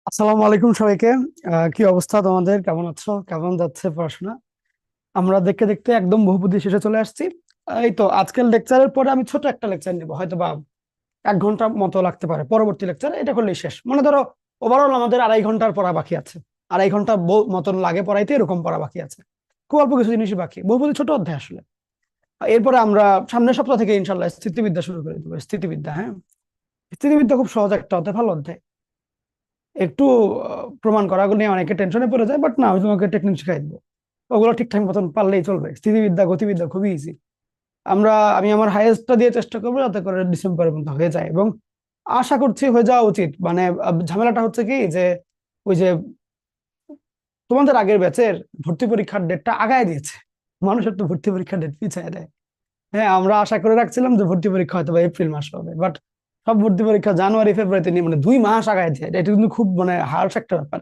আসসালামু আলাইকুম সবাইকে। কি অবস্থা তোমাদের? কেমন আছো? কেমন যাচ্ছে পড়াশোনা? আমরা দেখতে দেখতে একদম বহুপুদি শেষে চলে আসছি। এই তো আজকের লেকচারের পরে আমি ছোট একটা লেকচার নিব, হয়তো বা 1 ঘন্টা মতো লাগতে পারে। পরবর্তী লেকচার এটা করলেই শেষ। মনে ধরো ওভারঅল আমাদের 2.5 ঘন্টার পড়া বাকি আছে। 2.5 ঘন্টা মতন লাগে পড়াইতে, এরকম পড়া বাকি আছে। খুব অল্প কিছু জিনিসই বাকি, বহুপুদি ছোট অধ্যায় আসলে। এরপরে আমরা সামনের সপ্তাহ থেকে ইনশাল্লাহ স্থিতিবিদ্যা শুরু করে দেবো। স্থিতিবিদ্যা, হ্যাঁ, স্থিতিবিদ্যা খুব সহজ একটা অধ্যায়, ভালো অধ্যায়। একটু প্রমাণ করা নিয়ে অনেকে টেনশনে পড়ে যায়, বাট না, আমি তোমাকে টেকনিক শিখাই দেবো। ওগুলো ঠিকঠাক মতন পারলেই চলবে। স্থিতিবিদ্যা গতিবিদ্যা খুবই ইজি। আমি আমার হাইয়েস্টটা দিয়ে চেষ্টা করবো যাতে করে ডিসেম্বরের মধ্যে হয়ে যায়, এবং আশা করছি হয়ে যাওয়া উচিত। মানে ঝামেলাটা হচ্ছে কি যে ওই যে তোমাদের আগের ব্যাচের ভর্তি পরীক্ষার ডেটটা আগায় দিয়েছে। মানুষের তো ভর্তি পরীক্ষার ডেট পিছিয়ে দেয়। হ্যাঁ, আমরা আশা করে রাখছিলাম যে ভর্তি পরীক্ষা হয়তো বা এপ্রিল মাসে হবে, বাট সব ভর্তি পরীক্ষা জানুয়ারি ফেব্রুয়ারিতে নিয়ে, মানে 2 মাস আগায় দেয়। এটা কিন্তু খুব মানে হার্শ একটা ব্যাপার।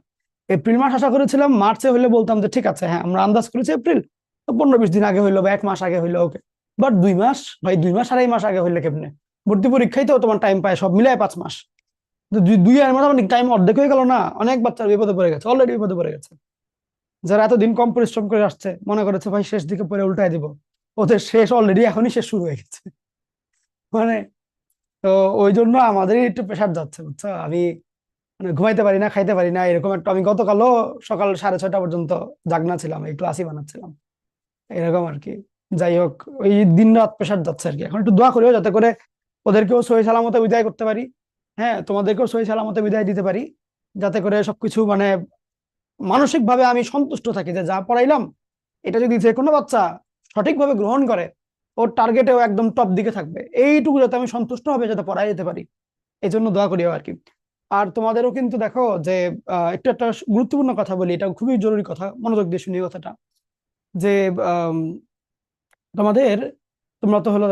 এপ্রিল মাস আশা করেছিলাম, মার্চে হলে বলতাম যে ঠিক আছে, হ্যাঁ আমরা আন্দাজ করেছি এপ্রিল, তো 15-20 দিন আগে হইলো বা 1 মাস আগে হইলো, ওকে। বাট 2 মাস, ভাই 2 মাস 2.5 মাস আগে হইলে কেমনে? ভর্তি পরীক্ষায় তো তোমার টাইম পায় সব মিলায় 5 মাস। তো দুই আর মোটামুটি টাইম অর্ধেক হয়ে গেল না? অনেক বাচ্চা বিপদে পড়ে গেছে, অলরেডি বিপদে পড়ে গেছে। যারা এতদিন কম পরিশ্রম করে আসছে, মনে করেছে ভাই শেষ দিকে পরে উল্টায় দিব, ওদের শেষ অলরেডি এখনই শেষ শুরু হয়ে গেছে। মানে, তো ওই জন্য আমাদের একটু প্রেশার যাচ্ছে, বুঝছো? আমি মানে ঘুমাইতে পারি না, খাইতে পারি না, এরকম একটা। আমি গতকালও সকাল 6:30 পর্যন্ত জাগনা ছিলাম, এই ক্লাসই বানাচ্ছিলাম, এরকম আর কি। যাই হোক, ওই দিন রাত প্রেশার যাচ্ছে আর কি। এখন একটু দোয়া করিও যাতে করে ওদেরকেও সহি সালামতে বিদায় করতে পারি। হ্যাঁ, তোমাদেরকেও সহি সালামতে বিদায় দিতে পারি, যাতে করে সবকিছু মানে মানসিক ভাবে আমি সন্তুষ্ট থাকি যে যা পড়াইলাম, এটা যদি যে কোনো বাচ্চা সঠিকভাবে গ্রহণ করে, ওর টার্গেটেও একদম টপ দিকে থাকবে, এইটুকু যাতে আমি সন্তুষ্ট হবে যাতে পড়াই যেতে পারি, এই জন্য দোয়া করিও আর কি। আর তোমাদেরও কিন্তু দেখো যে একটু একটা গুরুত্বপূর্ণ কথা বলি, এটা খুবই জরুরি কথা, মনোযোগ দিয়ে শুনি কথাটা। যে আম, তোমাদের, তোমরা তো হলো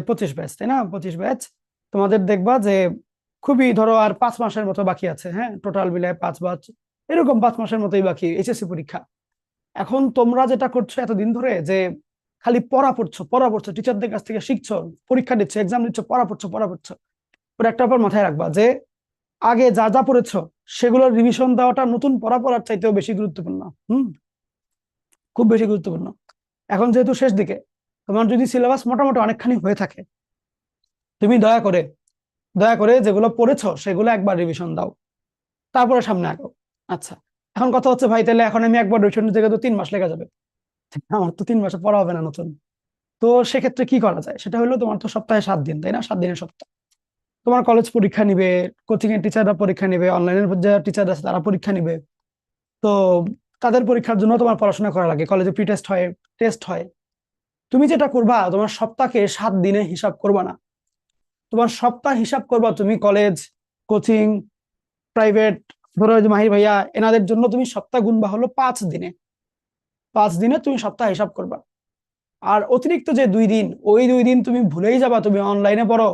25 ব্যাচ, তাই না? 25 ব্যাচ। তোমাদের দেখবা যে খুবই ধরো আর 5 মাসের মতো বাকি আছে, হ্যাঁ, টোটাল মিলায় 5 ব্যাচ, এরকম 5 মাসের মতোই বাকি এইচএসসি পরীক্ষা। এখন তোমরা যেটা করছো এতদিন ধরে, যে খালি পড়া পড়ছো, টিচারদের কাছ থেকে শিখছো, পরীক্ষা দিচ্ছ, এক্সাম দিচ্ছ, পড়া পড়ছো। ওর একটা ব্যাপার মাথায় রাখবা যে আগে যা যা পড়েছো সেগুলোর রিভিশন দেওয়াটা নতুন পড়া পড়ার চাইতেও বেশি গুরুত্বপূর্ণ। হুম, খুব বেশি গুরুত্বপূর্ণ। এখন যেহেতু শেষ দিকে, তোমার যদি সিলেবাস মোটামুটি অনেকখানি হয়ে থাকে, তুমি দয়া করে যেগুলো পড়েছো সেগুলো একবার রিভিশন দাও, তারপরে সামনে আগাও। আচ্ছা, এখন কথা হচ্ছে ভাই, তাহলে এখন আমি একবার রিভিশন দিতে গেলে তো 3 মাস লেগে যাবে। আমার তো 3 মাসে পড়া হবে না নতুন। তো সেক্ষেত্রে কি করা যায়? সেটা হলো, তোমার তো সপ্তাহে 7 দিন, তাই না? 7 দিনের সপ্তাহ। তোমার কলেজ পরীক্ষা নিবে, কোচিং এর টিচাররা পরীক্ষা নিবে, অনলাইনের যারা টিচার আছে তারা পরীক্ষা নিবে। তো তাদের পরীক্ষার জন্য তোমার পড়াশোনা করা লাগে, কলেজে প্রি টেস্ট হয়, টেস্ট হয়। তুমি যেটা করবা, তোমার সপ্তাহকে 7 দিনে হিসাব করবা না। তোমার সপ্তাহ হিসাব করবা তুমি কলেজ, কোচিং, প্রাইভেট, ধরো ওই যে মাহির ভাইয়া, এনাদের জন্য তুমি সপ্তাহ গুনবা হলো 5 দিনে। 5 দিনে তুমি সপ্তাহ হিসাব করবা। আর অতিরিক্ত যে 2 দিন, ওই 2 দিন তুমি ভুলেই যাবা, তুমি অনলাইনে পড়ো,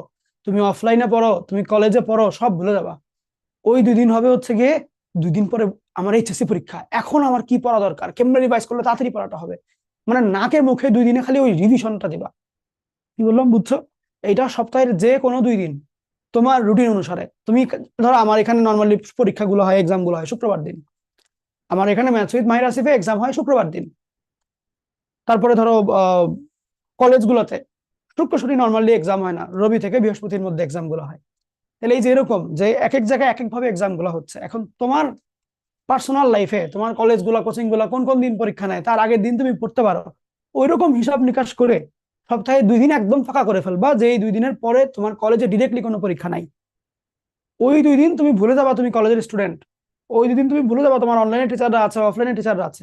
তুমি অফলাইনে পড়ো, তুমি কলেজে পড়ো, সব ভুলে যাবা। ওই 2 দিন হবে হচ্ছে গিয়ে, 2 দিন পরে আমার এইচএসসি পরীক্ষা, এখন আমার কি পড়া দরকার, কেমনে রিভাইজ করলে তাড়াতাড়ি পড়াটা হবে, মানে নাকে মুখে 2 দিনে খালি ওই রিভিশনটা দিবা। কি বললাম, বুঝছো? এইটা সপ্তাহের যে কোনো 2 দিন তোমার রুটিন অনুসারে তুমি, ধরো আমার এখানে নর্মালি পরীক্ষাগুলো হয়, এক্সাম গুলো হয় শুক্রবার দিন। আমার এখানে ম্যাথস উইথ মাহির আসিফে এক্সাম হয় শুক্রবার দিন। তারপরে ধরো কলেজগুলোতে শুক্র শনি নর্মালি এক্সাম হয় না, রবি থেকে বৃহস্পতির মধ্যে এক্সাম গুলো হয়। তাহলে এই যে এরকম যে এক এক জায়গায় এক এক ভাবে এক্সাম গুলো হচ্ছে, এখন তোমার পার্সোনাল লাইফে তোমার কলেজ গুলা, কোচিং গুলা কোন কোন দিন পরীক্ষা নেয়, তার আগের দিন তুমি পড়তে পারো। ওই রকম হিসাব নিকাশ করে সপ্তাহে 2 দিন একদম ফাঁকা করে ফেলবা, যে এই 2 দিনের পরে তোমার কলেজে ডিরেক্টলি কোনো পরীক্ষা নাই। ওই 2 দিন তুমি ভুলে যাবা তুমি কলেজের স্টুডেন্ট। ওই 2 দিন তুমি ভুলে যাবা তোমার অনলাইনে টিচাররা আছে, অফলাইনে টিচাররা আছে।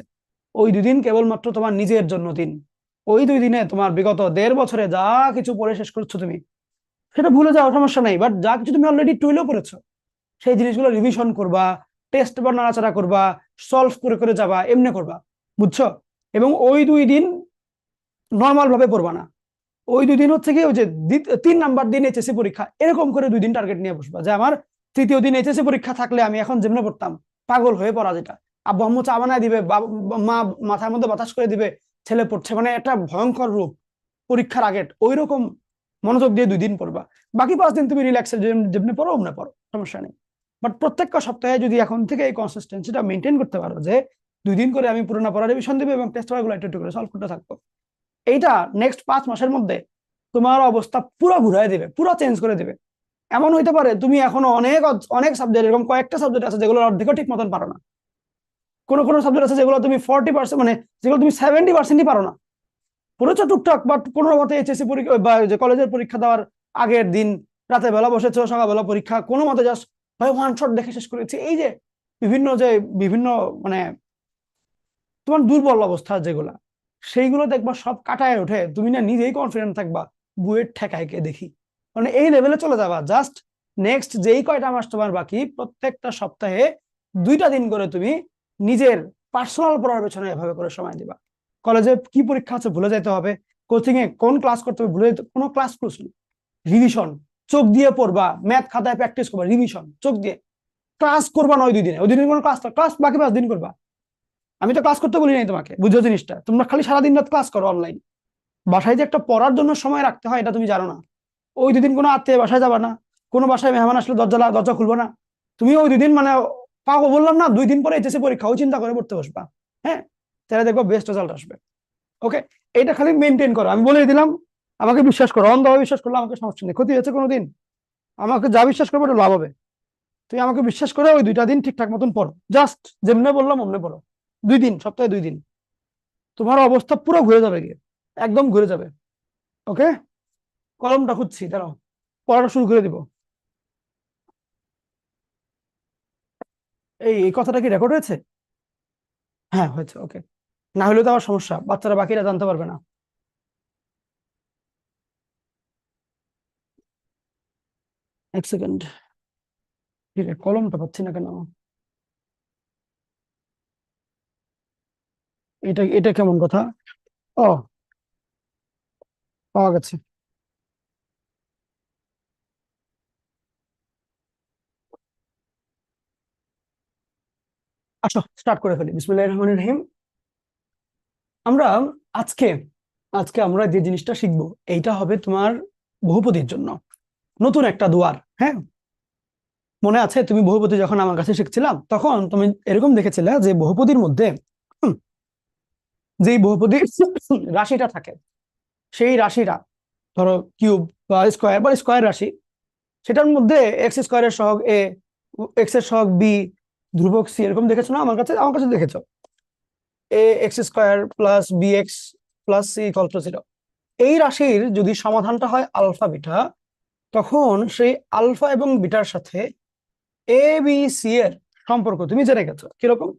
ওই 2 দিন কেবলমাত্র তোমার নিজের জন্য দিন। ওই 2 দিনে তোমার বিগত 1.5 বছরে যা কিছু পড়ে শেষ করছো তুমি, সেটা ভুলে যাও, সমস্যা নাই। বাট যা কিছু তুমি অলরেডি টুইলেও পড়েছো, সেই জিনিসগুলো রিভিশন করবা, টেস্ট বা নাড়াচাড়া করবা, সলভ করে করে যাবা, এমনি করবা, বুঝছো? এবং ওই 2 দিন নর্মাল ভাবে পড়বা না। ওই 2 দিন হচ্ছে কি, ওই যে 3 নাম্বার দিন এইচএসসি পরীক্ষা, এরকম করে 2 দিন টার্গেট নিয়ে বসবা, যে আমার তৃতীয় দিন এইচএসসি পরীক্ষা থাকলে আমি এখন যেমন পড়তাম, পাগল হয়ে পড়া, যেটা আব্বু আম্মু চা বানায় দিবে, মা মাথার মধ্যে বাতাস করে দিবে, ছেলে পড়ছে, মানে একটা ভয়ঙ্কর রূপ পরীক্ষার আগে, ওই রকম মনোযোগ দিয়ে 2 দিন পড়বা। বাকি 5 দিন তুমি রিল্যাক্সে যেমনি পড়ো অমনি পড়ো, সমস্যা নেই। বাট প্রত্যেকটা সপ্তাহে যদি এখন থেকে এই কনসিস্টেন্সিটা মেনটেন করতে পারো যে 2 দিন করে আমি পুরোনো পড়া রিভিশন দেবো এবং টেস্ট পেপারগুলো একটু একটু করে সলভ করতে থাকবো, এইটা নেক্সট 5 মাসের মধ্যে তোমার অবস্থা পুরো ঘুরাই দেবে, পুরো চেঞ্জ করে দেবে। এমন হইতে পারে তুমি এখনো অনেক অনেক সাবজেক্ট, এরকম কয়েকটা সাবজেক্ট আছে যেগুলো অর্ধেকও ঠিক মতন পারো না। কোনো কোনো সাবজেক্ট আছে যেগুলো তুমি 40%, মানে যেগুলো তুমি 70%ই পারো না, পড়েছো টুকটাক, বাট কোনো মতে এইচএসসি পরীক্ষা বা যে কলেজের পরীক্ষা দেওয়ার আগের দিন রাতে বেলা বসেছো, সকালবেলা পরীক্ষা, কোনো মতে জাস্ট ভাই ওয়ান শট দেখে শেষ করেছি। এই যে বিভিন্ন মানে তোমার দুর্বল অবস্থা যেগুলা, সেইগুলো দেখবা সব কাটায় ওঠে, তুমি না নিজেই কনফিডেন্ট থাকবা, বুয়েট ঠেকায় কে দেখি, মানে এই লেভেলে চলে যাবা। জাস্ট নেক্সট যেই কয়টা মাস তোমার বাকি, প্রত্যেকটা সপ্তাহে 2টা দিন করে তুমি নিজের পার্সোনাল পড়ার পেছনে এভাবে করে সময় দিবা। কলেজে কি পরীক্ষা আছে ভুলে যেতে হবে, কোচিং এ কোন ক্লাস করতে হবে ভুলে যেতে, কোনো ক্লাস নেই, রিভিশন চোখ দিয়ে পড়বা, ম্যাথ খাতায় প্র্যাকটিস করবা, রিভিশন চোখ দিয়ে, ক্লাস করবা না ওই 2 দিনে, ওই 2 দিন কোনো ক্লাস, ক্লাস বাকি 5 দিন করবা। আমি তো ক্লাস করতে বলি নাই তোমাকে, বুঝো জিনিসটা, তোমরা খালি সারাদিন রাত ক্লাস করো অনলাইন। বাসায় যে একটা পড়ার জন্য সময় রাখতে হয় এটা তুমি জানো না। ওই 2 দিন কোনো আত্মীয় বাসায় যাবা না, কোনো বাসায় মেহমান আসলে দরজা খুলবো না, তুমি ওই 2 দিন মানে পাবো বললাম না, 2 দিন পরে এইচএসসি পরীক্ষা, ওই চিন্তা করে পড়তে বসবা। হ্যাঁ, তাহলে দেখবো বেস্ট রেজাল্ট আসবে। ওকে, এটা খালি মেনটেন করো, আমি বলে দিলাম। আমাকে বিশ্বাস করো, অন্ধভাবে বিশ্বাস করলে আমাকে সমস্যা নেই, ক্ষতি হচ্ছে কোনোদিন, আমাকে যা বিশ্বাস করবো ওটা লাভ হবে। তুই আমাকে বিশ্বাস করে ওই 2টা দিন ঠিকঠাক মতন পড়ো, জাস্ট যেমনে বললাম অমনে পড়ো, 2 দিন, সপ্তাহে 2 দিন, তোমার অবস্থা পুরো ঘুরে যাবে গিয়ে, একদম ঘুরে যাবে। ওকে, কলমটা খুঁজছি, দাঁড়াও, পড়াটা শুরু করে দিব। এই কথাটা কি রেকর্ড হয়েছে? হ্যাঁ হয়েছে, ওকে। না হলে তো আবার সমস্যা, বাচ্চারা বাকিরা জানতে পারবে না। 1 সেকেন্ড, ঠিক আছে, কলমটা পাচ্ছি না কেন? এটা এটা কেমন কথা? ও, পাওয়া গেছে। আসো স্টার্ট করে ফেলি, বিসমিল্লাহির রহমানির রহিম। আমরা আজকে আজকে আমরা যে জিনিসটা শিখবো, এইটা হবে তোমার বহুপদীর জন্য নতুন একটা দুয়ার। হ্যাঁ, মনে আছে তুমি বহুপদী যখন আমার কাছে শিখছিলাম তখন তুমি এরকম দেখেছিলে যে বহুপদীর মধ্যে হুম, যেই বহুপদীর রাশিটা থাকে, সেই রাশিটা ধরো কিউব বা স্কোয়ার রাশি, সেটার মধ্যে এক্স স্কোয়ারের সহগ এ, এক্স এর সহগ বি, ধ্রুবক সি, এরকম দেখেছো না? আমার কাছে দেখেছো A X square plus B X plus C equal to 0। এই রাশির যদি সমাধানটা হয় আলফা বিটা, তখন সেই আলফা এবং বিটার সাথে এ বি সি এর সম্পর্ক তুমি জেনে গেছো কিরকম,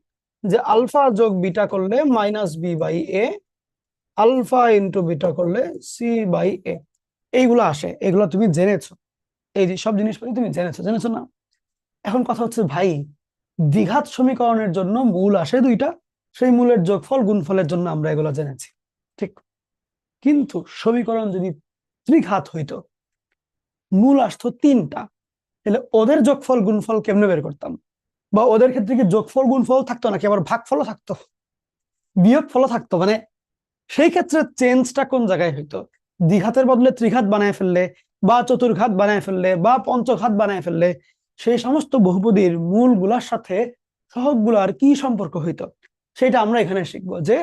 যে আলফা যোগ বিটা করলে minus B by A, alpha into beta করলে সি বাই এ, এইগুলো আসে, এগুলো তুমি জেনেছো। এই যে সব জিনিসপত্র তুমি জেনেছো, জেনেছো না? এখন কথা হচ্ছে ভাই, দ্বিঘাত সমীকরণের জন্য মূল আসে 2টা, সেই মূলের যোগফল গুণফলের জন্য আমরা এগুলো জেনেছি, ঠিক। কিন্তু সমীকরণ যদি ত্রিঘাত হইতো, মূল আসতো 3টা, তাহলে ওদের যোগফল গুণফল কেমনে বের করতাম? বা ওদের ক্ষেত্রে কি যোগফল গুণফল থাকতো নাকি আবার ভাগফলও থাকতো, বিয়োগ ফলও থাকতো? মানে সেই ক্ষেত্রে চেঞ্জটা কোন জায়গায় হইতো? দ্বিঘাতের বদলে ত্রিঘাত বানায় ফেললে, বা চতুর্ঘাত বানায় ফেললে, বা পঞ্চঘাত বানায় ফেললে, সেই সমস্ত বহুপদীর মূলগুলার সাথে সহগগুলার কি সম্পর্ক হইতো, সেটা আমরা এখানে শিখবো। যে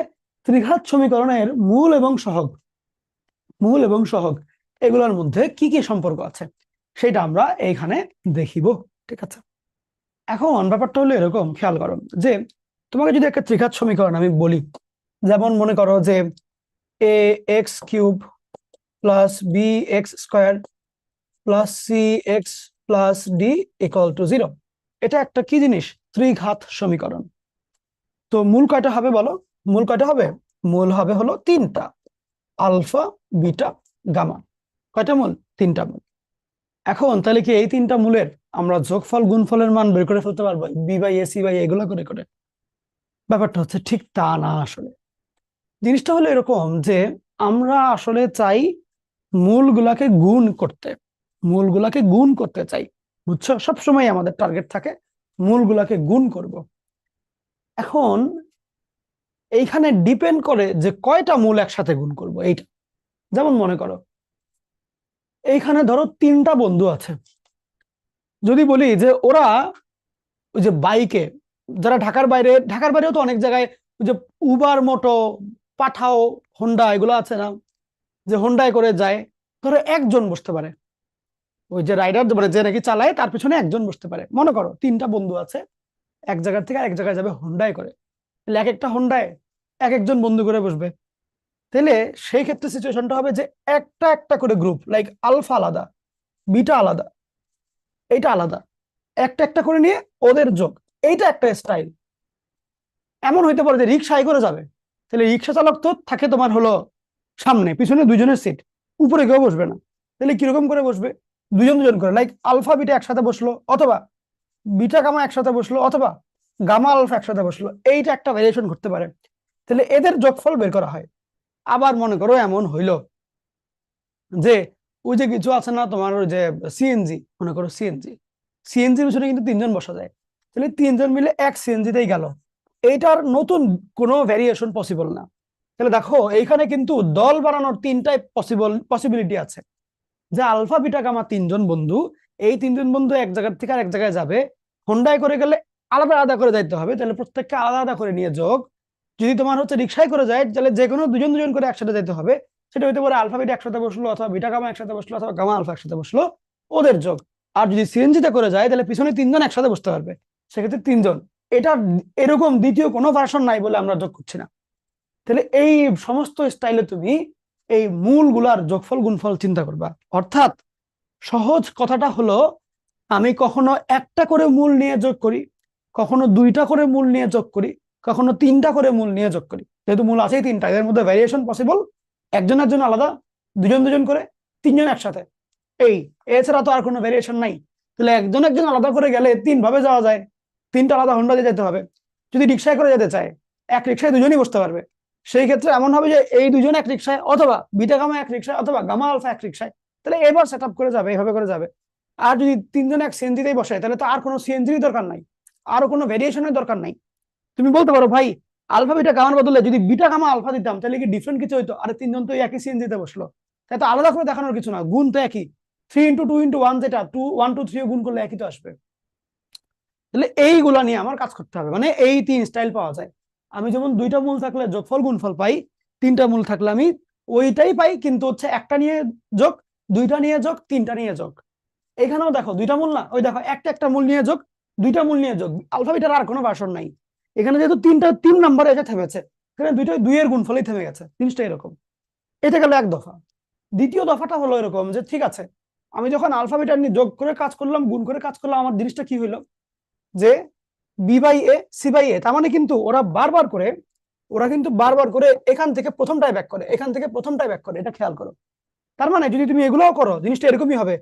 ত্রিঘাত সমীকরণের মূল এবং সহগ এগুলোর মধ্যে কি কি সম্পর্ক আছে, সেটা আমরা এইখানে দেখিব, ঠিক আছে? এখন ব্যাপারটা হলো এরকম, খেয়াল করো যে তোমাকে যদি একটা ত্রিঘাত সমীকরণ আমি বলি, যেমন মনে করো যে A X cube plus B X square plus C X plus D equal to 0, এটা একটা কি জিনিস? ত্রিঘাত সমীকরণ। তো মূল কয়টা হবে বলো? মূল কয়টা হবে? মূল হবে হলো 3টা, আলফা বিটা গামা। কয়টা মূল? 3টা মূল। এখন তাহলে কি এই 3টা মূলের আমরা যোগফল গুণফলের মান বের করে ফেলতে পারবো B by A C by এগুলো করে করে? ব্যাপারটা হচ্ছে ঠিক তা না। আসলে জিনিসটা হলো এরকম যে আমরা আসলে চাই মূলগুলাকে গুণ করতে, মূলগুলাকে গুণ করতে চাই, বুঝছো? সবসময় আমাদের টার্গেট থাকে মূলগুলাকে গুণ করব। এখন এইখানে ডিপেন্ড করে যে কয়টা মূল একসাথে গুণ করব এইটা। যেমন মনে করো এইখানে ধরো 3টা বন্ধু আছে, যদি বলি যে ওরা ওই যে বাইকে, যারা ঢাকার বাইরেও তো অনেক জায়গায় ওই যে উবার মোটো, পাঠাও, হোন্ডা এগুলো আছে না, যে হোন্ডায় করে যায়, ধরো একজন বসতে পারে, ওই যে রাইডার মানে যে নাকি চালায় তার পিছনে একজন বসতে পারে। মনে করো তিনটা বন্ধু আছে, এক জায়গা থেকে আরেক জায়গায় যাবে হোন্ডায় করে, তাহলে এক একটা হোন্ডায় এক একজন বন্ধু করে বসবে। তাহলে সেই ক্ষেত্রে সিচুয়েশনটা হবে যে একটা একটা করে গ্রুপ, লাইক আলফা আলাদা, বিটা আলাদা, এইটা আলাদা, একটা একটা করে নিয়ে ওদের যোগ, এইটা একটা স্টাইল। এমন হইতে পারে যে রিক্সায় করে যাবে, তাহলে রিক্সা চালক তো থাকে তোমার হলো সামনে, পিছনে দুইজনের সিট, উপরে কেউ বসবে না। তাহলে কিরকম করে বসবে? দুজন দুজন করে, লাইক আলফা বিটা একসাথে বসলো, অথবা বিটা গামা একসাথে বসলো, অথবা গামা আলফা একসাথে বসলো, এইটা একটা ভেরিয়েশন করতে পারে। তাহলে এদের যোগফল বের করা হয়। আবার মনে করো এমন হইলো যে ওই যে কিছু আছে না তোমার, ওই যে সিএনজি, মনে করো সিএনজি, সিএনজির পিছনে কিন্তু তিনজন বসা যায়, তাহলে তিনজন মিলে এক সিএনজিতেই গেল, এইটার নতুন কোনো ভ্যারিয়েশন পসিবল না। তাহলে দেখো এইখানে কিন্তু দল বানানোর তিনটাই পসিবিলিটি আছে, যে আলফা বিটা গামা তিনজন বন্ধু, এই তিনজন বন্ধু এক জায়গা থেকে আরেক জায়গায় যাবে, হোন্ডায় করে গেলে আলাদা আলাদা করে যাইতে হবে, তাহলে প্রত্যেককে আলাদা আলাদা করে নিয়ে যোগ। যদি তোমার হচ্ছে রিক্সায় করে যায়, তাহলে যে কোনো দুজন দুজন করে একসাথে যেতে হবে, সেটা হইতে পারে আলফা বিটা একসাথে বসলো, অথবা বিটা গামা একসাথে বসলো, অথবা গামা আলফা একসাথে বসলো, ওদের যোগ। আর যদি সিএনজিতে করে যায়, তাহলে পিছনে তিনজন একসাথে বসতে পারবে, সেক্ষেত্রে তিনজন। এটা এরকম দ্বিতীয় কোনো ভার্সন নাই বলে আমরা যোগ করছি না। তাহলে এই সমস্ত স্টাইলে তুমি এই মূলগুলার যোগফল গুণফল চিন্তা করবা। অর্থাৎ সহজ কথাটা হলো, আমি কখনো একটা করে মূল নিয়ে যোগ করি, কখনো দুইটা করে মূল নিয়ে যোগ করি, কখনো তিনটা করে মূল নিয়ে যোগ করি। যেহেতু মূল আছেই তিনটা, এর মধ্যে ভ্যারিয়েশন পসিবল, একজনের জন্য আলাদা, দুজন দুজন করে, তিনজন একসাথে, এই এছাড়া তো আর কোনো ভ্যারিয়েশন নাই। তাহলে একজন একজন আলাদা করে গেলে তিন ভাবে যাওয়া যায়, তিনটা আলাদা হোন্ডা দিয়ে যেতে হবে। যদি রিক্সায় করে যেতে চায়, এক রিক্সায় দুজনই বসতে পারবে, সেই ক্ষেত্রে এমন হবে যে এই দুজন এক রিক্সায়, অথবা বিটা গামা এক রিক্সায়, অথবা গামা আলফা এক রিক্সায়, তাহলে এবার সেট আপ করে যাবে, এইভাবে করে যাবে। আর যদি তিনজন এক সিএনজিতেই বসে, তাহলে তো আর কোনো সিএনজির দরকার নাই, আরো কোনো ভেরিয়েশনের দরকার নাই। তুমি বলতে পারো ভাই, আলফা বিটা গামার বদলে যদি বিটা গামা আলফা দিতাম, তাহলে কি ডিফারেন্ট কিছু হইতো? আরে তিনজন তো একই সিএনজিতে বসলো, তাই তো আলাদা করে দেখানোর কিছু না, গুণ তো একই, 3 × 2 × 1, যেটা 2 1 2 3 গুণ করলে একই তো আসবে। তাহলে এইগুলা নিয়ে আমার কাজ করতে হবে, মানে এই তিন স্টাইল পাওয়া যায়। আমি যেমন দুইটা মূল থাকলে যোগফল গুণফল পাই, তিনটা মূল থাকলে আমি ওইটাই পাই, কিন্তু হচ্ছে একটা নিয়ে যোগ, দুইটা নিয়ে যোগ, তিনটা নিয়ে যোগ। এখানেও দেখো দুইটা মূল না, ওই দেখো একটা একটা মূল নিয়ে যোগ, দুইটা মূল নিয়ে যোগ, আলফাবেটের আর কোনো ভার্সন নাই। এখানে যেহেতু তিনটা তিন নাম্বারে এসে থেমেছে, এখানে দুইটা দুইয়ের গুণফলেই থেমে গেছে, জিনিসটা এরকম। এটা গেল এক দফা। দ্বিতীয় দফাটা হলো এরকম যে ঠিক আছে, আমি যখন আলফাবেট নিয়ে যোগ করে কাজ করলাম, গুণ করে কাজ করলাম, আমার জিনিসটা কি হইলো যে B by A C by A, তার মানে কিন্তু ওরা কিন্তু বারবার করে এখান থেকে প্রথমটাই ব্যাক করে, এখান থেকে প্রথমটাই ব্যাক করে, এটা খেয়াল করো। তার মানে যদি তুমি এগুলোও করো, জিনিসটা এরকমই হবে,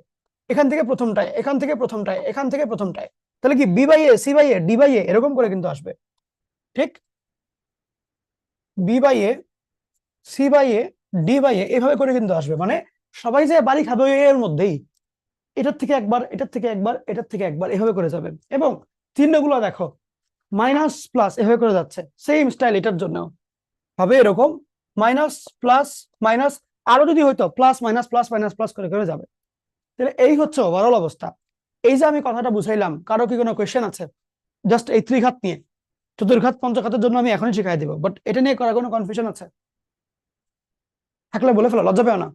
এখান থেকে প্রথমটায়, এখান থেকে প্রথমটায়, এখান থেকে প্রথমটায়, তাহলে কি B by A C by A D by A এরকম করে কিন্তু আসবে। ঠিক, B by A C by A D by A এভাবে করে কিন্তু আসবে, মানে সবাই যে বাড়ি খাবে এর মধ্যেই, এটার থেকে একবার, এটার থেকে একবার, এটার থেকে একবার, এভাবে করে যাবে। এবং চিহ্নগুলো দেখো, মাইনাস প্লাস এভাবে করে যাচ্ছে, সেম স্টাইল এটার জন্য হবে এরকম, মাইনাস প্লাস মাইনাস, আরো যদি হয়তো plus minus plus minus plus করে করে যাবে। তাহলে এই হচ্ছে ওভারঅল অবস্থা। এই যে আমি কথাটা বুঝাইলাম, কারো কি কোনো কোয়েশ্চেন আছে? জাস্ট এই ত্রিঘাত নিয়ে, চতুর্ঘাত পঞ্চঘাতের জন্য আমি এখনই শিখাই দিব, বাট এটা নিয়ে করার কোনো কনফিউশন আছে? থাকলে বলে ফেলো, লজ্জা পেও না।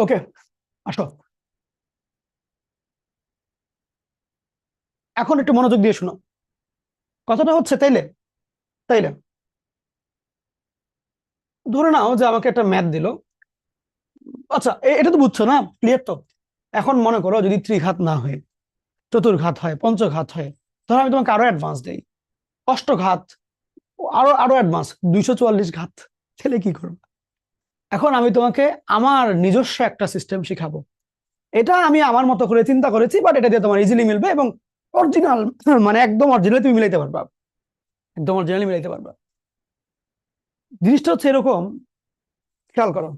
ওকে, আসো, এখন একটু মনোযোগ দিয়ে শুনো। কথাটা হচ্ছে তাইলে, তাইলে ধরে নাও যে আমাকে একটা ম্যাথ দিল, আচ্ছা এটা তো বুঝছো না, ক্লিয়ার তো? এখন মনে করো যদি ত্রিঘাত না হয়, চতুর্ঘাত হয়, পঞ্চঘাত হয়, ধরো আমি তোমাকে আরো অ্যাডভান্স দেই, অষ্টঘাত, আরো আরো অ্যাডভান্স 244 ঘাত, ছেলে কি করবে? এখন আমি তোমাকে আমার নিজস্ব একটা সিস্টেম শিখাবো, এটা আমি আমার মতো করে চিন্তা করেছি, বাট এটা দিয়ে তোমার ইজিলি মিলবে, এবং অরিজিনাল, মানে একদম অরিজিনাল তুমি মিলাইতে পারবা, একদম অরিজিনালি মিলাইতে পারবা। জিনিসটা হচ্ছে এরকম, খেয়াল করো।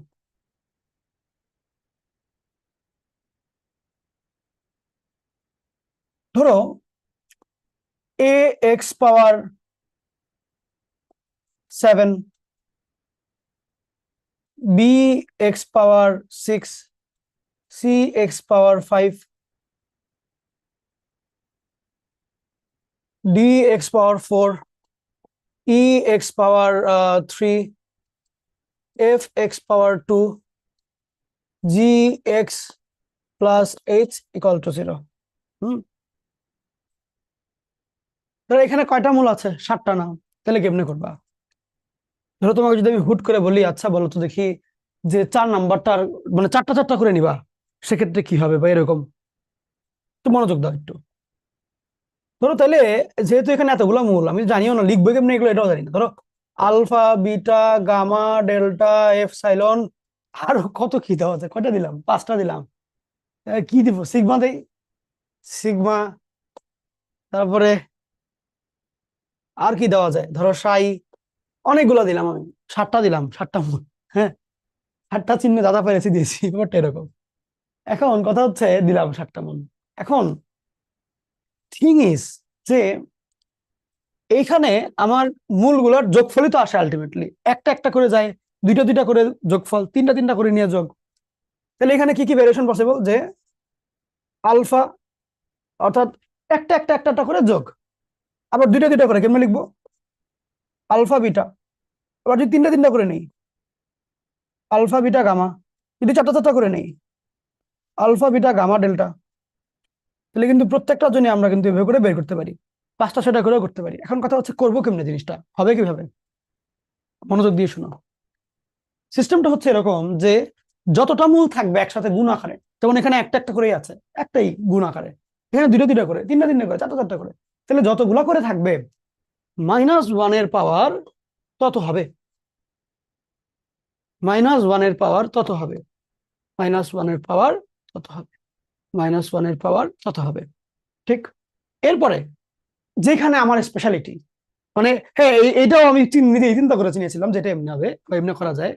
ধরো এ x power 7, b x power 6, c x power 5, d x power 4, e x power 3, f x power 2, g x plus h equal to 0. ধরো এখানে কয়টা মূল আছে? 7টা না? তাহলে কেমনে করবা? ধরো তোমাকে যদি আমি হুট করে বলি, আচ্ছা বলো তো দেখি যে 4 নাম্বারটার মানে 4টা 4টা করে নিবা, সেক্ষেত্রে কি হবে বা এরকম। তো মনোযোগ দাও একটু। ধরো তাহলে যেহেতু এখানে এতগুলো মূল, আমি জানিও না লিখবো কেমনে এগুলো, এটাও জানি না। ধরো alpha, beta, gamma, delta, epsilon, আরো কত কি দেওয়া আছে, কয়টা দিলাম? 5টা দিলাম। কি দিব? সিগমা দেই, সিগমা। তারপরে আর কি দেওয়া যায়? ধরো সাই। অনেকগুলো দিলাম আমি, 7টা দিলাম, 7টা মূল। হ্যাঁ, 7টা চিহ্ন দাদা পেরেছি দিয়েছি, ব্যাপারটা এরকম। এখন কথা হচ্ছে দিলাম 7টা মূল। এখন থিং ইজ যে এইখানে আমার মূলগুলোর যোগফলই তো আসে আলটিমেটলি, একটা একটা করে যায়, দুইটা দুইটা করে যোগফল, তিনটা তিনটা করে নিয়ে যোগ। তাহলে এখানে কি কি ভেরিয়েশন পসিবল? যে আলফা অর্থাৎ একটা একটা একটা একটা করে যোগ, আবার দুইটা দুইটা করে কেমনে লিখবো? Alpha beta. আবার যদি তিনটা তিনটা করে নেই, আলফা বিটা গামা। যদি চারটা চারটা করে নেই, আলফা বিটা গামা ডেল্টা। তাহলে কিন্তু প্রত্যেকটার জন্য আমরা কিন্তু এভাবে করে বের করতে পারি, 5টা 6টা করেও করতে পারি। এখন কথা হচ্ছে করবো কেমনে, জিনিসটা হবে কিভাবে? মনোযোগ দিয়ে শোনো। সিস্টেমটা হচ্ছে এরকম যে যতটা মূল থাকবে একসাথে গুণ আকারে, যেমন এখানে একটা একটা করেই আছে, একটাই গুণ আকারে, এখানে দুটো দুটো করে, তিনটা তিনটা করে, চারটা চারটা করে, তাহলে যতগুলা করে থাকবে -1 এর পাওয়ার তত হবে, -1 এর পাওয়ার তত হবে, -1 এর পাওয়ার তত হবে, -1 এর পাওয়ার তত হবে। ঠিক। এরপরে যেখানে আমার স্পেশালিটি, মানে হ্যাঁ এইটাও আমি নিজেই চিন্তা করে চিনিয়েছিলাম যেটা এমনি হবে বা এমনি করা যায়।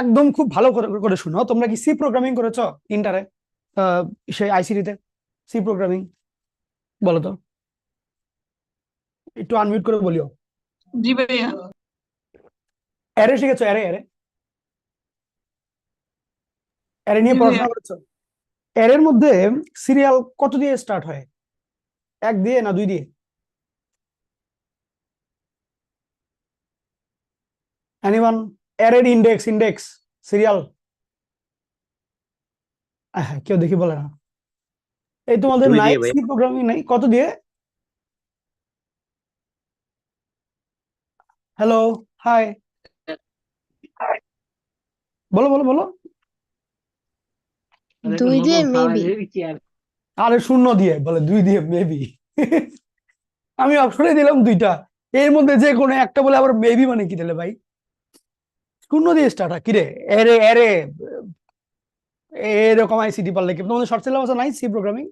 একদম খুব ভালো করে করে শুনো। তোমরা কি সি প্রোগ্রামিং করেছো ইন্টারে, সেই আইসিটিতে? সি প্রোগ্রামিং বলো তো, একটু আনমিউট করে বলিও। জি ভাইয়া। অ্যারে শিখেছো? অ্যারে অ্যারে অ্যারে নিয়ে জি ভাইয়া। পড়াশোনা করেছো? অ্যারের মধ্যে সিরিয়াল কত দিয়ে স্টার্ট হয়? 1 দিয়ে না 2 দিয়ে? এনিওয়ান? অ্যারের ইন্ডেক্স ইন্ডেক্স সিরিয়াল হ্যাঁ কেউ দেখি বলে না। এই তোমাদের 2 নাই দিয়ে ভাই। সি প্রোগ্রামিং নাই? কত দিয়ে? হ্যালো, হাই, বলো বলো বলো। 2 দিয়ে মেবি। আরে 0 দিয়ে বলে, 2 দিয়ে মেবি। আমি অপশনে দিলাম 2টা, এর মধ্যে যে কোনো একটা বলে আবার মেবি, মানে কি দিলে ভাই? 0 দিয়ে স্টার্ট হয় কিরে? এরে এরে এরকম আইসিটি পারলে কি তোমাদের শর্ট সিলেবাসে নাই সি প্রোগ্রামিং?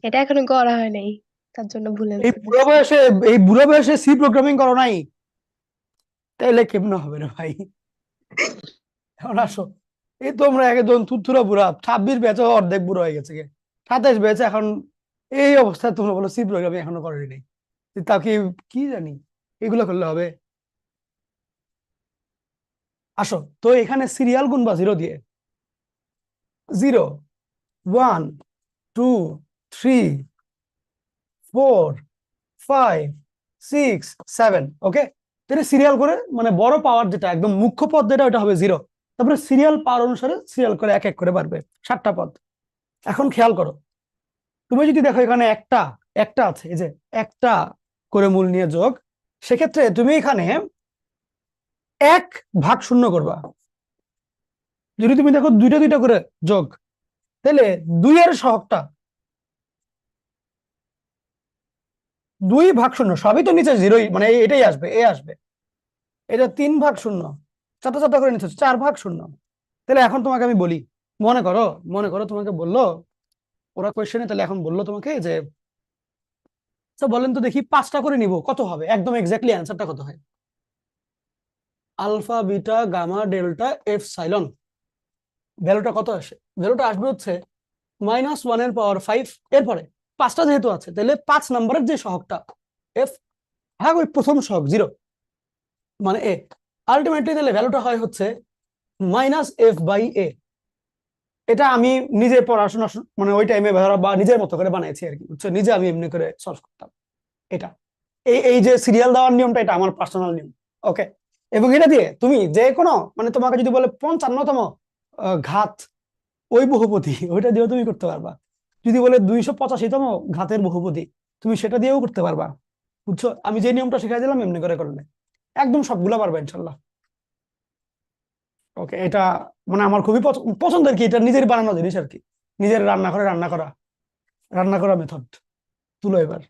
এটা এখনো করা হয় নাই, তার জন্য ভুল এই অ্যান্সার বুড়ো দিচ্ছি। বয়সে, এই বুড়ো বয়সে সি প্রোগ্রামিং করো নাই? তাইলে কেমন হবে রে ভাই? এখন আসো, এই তোমরা একদম তুতুরা বুড়া, 26 ব্যাচে অর্ধেক বুড়ো হয়ে গেছে, 27 ব্যাচে এখন এই অবস্থায় তোমরা বলো সি প্রোগ্রামিং এখনো করেনি নাই। তা কি কি জানি এগুলো করলে হবে? আসো তো, এখানে সিরিয়াল গুনবা 0 দিয়ে, 0, 1, 2, 3, 4, 5, 6, 7। ওকে, তাহলে সিরিয়াল করে মানে বড় পাওয়ার যেটা একদম মুখ্য পদ যেটা, ওটা হবে 0। তারপরে সিরিয়াল পাওয়ার অনুসারে সিরিয়াল করে এক এক করে বাড়বে, 7টা পদ। এখন খেয়াল করো, তুমি যদি দেখো এখানে একটা একটা আছে, এই যে একটা করে মূল নিয়ে যোগ, সেক্ষেত্রে তুমি এখানে 1/0 করবা। যদি তুমি দেখো দুইটা দুইটা করে যোগ, তাহলে 2 এর সহগটা 2/0, সবই তো নিচে 0, মানে এটাই আসবে, এ আসবে। এটা 3/0, চারটা চারটা করে নিচ্ছে 4/0। তাহলে এখন তোমাকে আমি বলি, মনে করো, মনে করো তোমাকে বললো ওরা কোয়েশ্চেনে, তাহলে এখন বললো তোমাকে যে তো বলেন তো দেখি 5টা করে নিব কত হবে, একদম এক্স্যাক্টলি অ্যান্সারটা কত হয়? Alpha beta gamma delta epsilon, ভ্যালুটা কত আসে? ভ্যালুটা আসবে হচ্ছে -1 এর পাওয়ার 5। এরপরে 5টা যেহেতু আছে তাহলে 5 নম্বরের যে সহগটা এফ, হ্যাঁ ওই প্রথম সহগ 0 মানে এ, আলটিমেটলি তাহলে ভ্যালুটা হয় হচ্ছে -f/a। এটা আমি নিজে পড়াশোনা মানে ওই টাইমে বা নিজের মতো করে বানাইছি আর কি, বুঝছো, নিজে আমি এমনি করে সলভ করতাম এটা। এই এই যে সিরিয়াল দেওয়ার নিয়মটা, এটা আমার পার্সোনাল নিয়ম। ওকে, এবং এটা দিয়ে তুমি যে কোনো, মানে তোমাকে যদি বলে 55তম ঘাত ওই বহুপদী, ওইটা দিয়েও তুমি করতে পারবা। যদি বলে 285তম ঘাতের বহুপদী, তুমি সেটা দিয়েও করতে পারবা। বুঝছো, আমি যে নিয়মটা শিখাই দিলাম এমনি করে করলে একদম সবগুলা পারবা ইনশাল্লাহ। ওকে, এটা মানে আমার খুবই পছন্দের কি, এটা নিজের বানানো জিনিস আর কি, নিজের রান্না করে রান্না করা মেথড। তুলো এবার।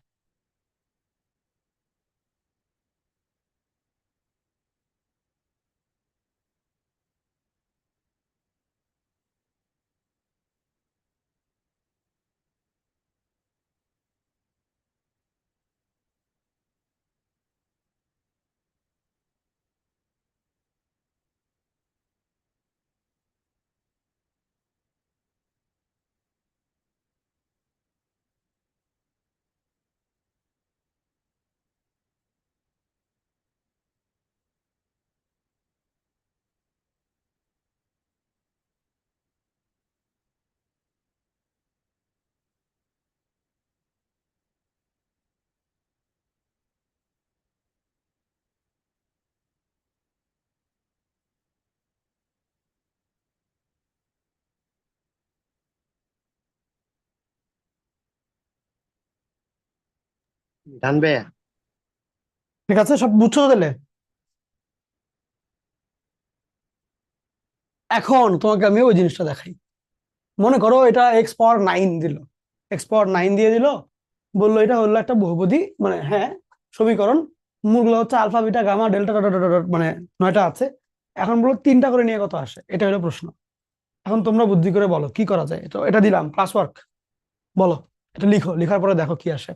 জানবে। ঠিক আছে, সব বুঝছো তো তাহলে? এখন তোমাকে আমি ওই জিনিসটা দেখাই। মনে করো এটা x⁴ দিল, x⁴ দিয়ে দিল, বললো এটা হলো একটা বহুপদী, মানে হ্যাঁ সমীকরণ, মূলগুলো হচ্ছে alpha beta gamma delta dot dot dot, মানে 9টা আছে। এখন বলো 3টা করে নিয়ে কত আসে, এটা হলো প্রশ্ন। এখন তোমরা বুদ্ধি করে বলো কি করা যায়। তো এটা দিলাম ক্লাস ওয়ার্ক, বলো, এটা লিখো, লিখার পরে দেখো কি আসে।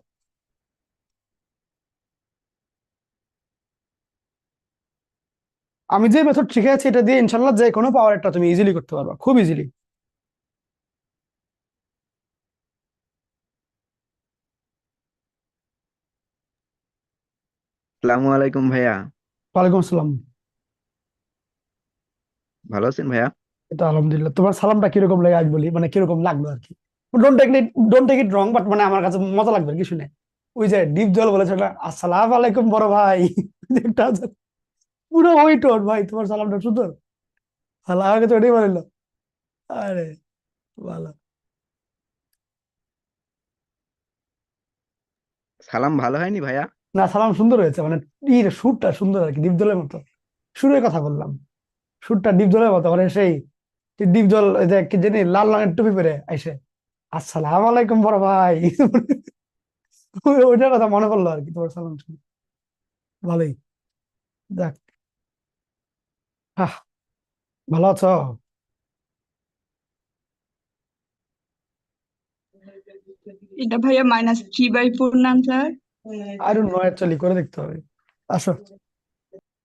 আমি যে মেথড শিখেছি এটা দিয়ে ইনশাল্লাহ যে কোনো পাওয়ার তুমি ইজিলি করতে পারবা, খুব ইজিলি। আসসালামু আলাইকুম ভাইয়া। ওয়ালাইকুম আসসালাম। ভালো আছেন ভাইয়া? এটা আলহামদুলিল্লাহ। তোমার সালামটা কিরকম লাগে আজ বলি, মানে কিরকম লাগলো আর কি। Don't take it wrong, but মানে আমার কাছে মজা লাগবে আর কি শুনে। ওই যে ডিপ জল বলেছে না, আসসালাম আলাইকুম বড় ভাই, একটা আছে, পুরো ওই টোন ভাই, তোমার সালামটা সুন্দর। ভালো, আমাকে তো ওটাই বলিল। আরে ভালো। সালাম ভালো হয়নি ভাইয়া? না, সালাম সুন্দর হয়েছে, মানে সুরটা সুন্দর আর কি, ডিপ জলের মতো। সুরের কথা বললাম, সুরটা ডিপ জলের মতো, মানে সেই ডিপ জল, ওই যে কি জানি লাল রঙের টুপি পরে আইসে, আসসালাম আলাইকুম বড় ভাই, ওইটার কথা মনে পড়লো আর কি তোমার সালাম শুনে। ভালোই, যাক। হ্যাঁ, ভালো আছো? এটা ভাইয়া -3/4 না sir? I don't know, actually করে দেখতে হবে। আসো,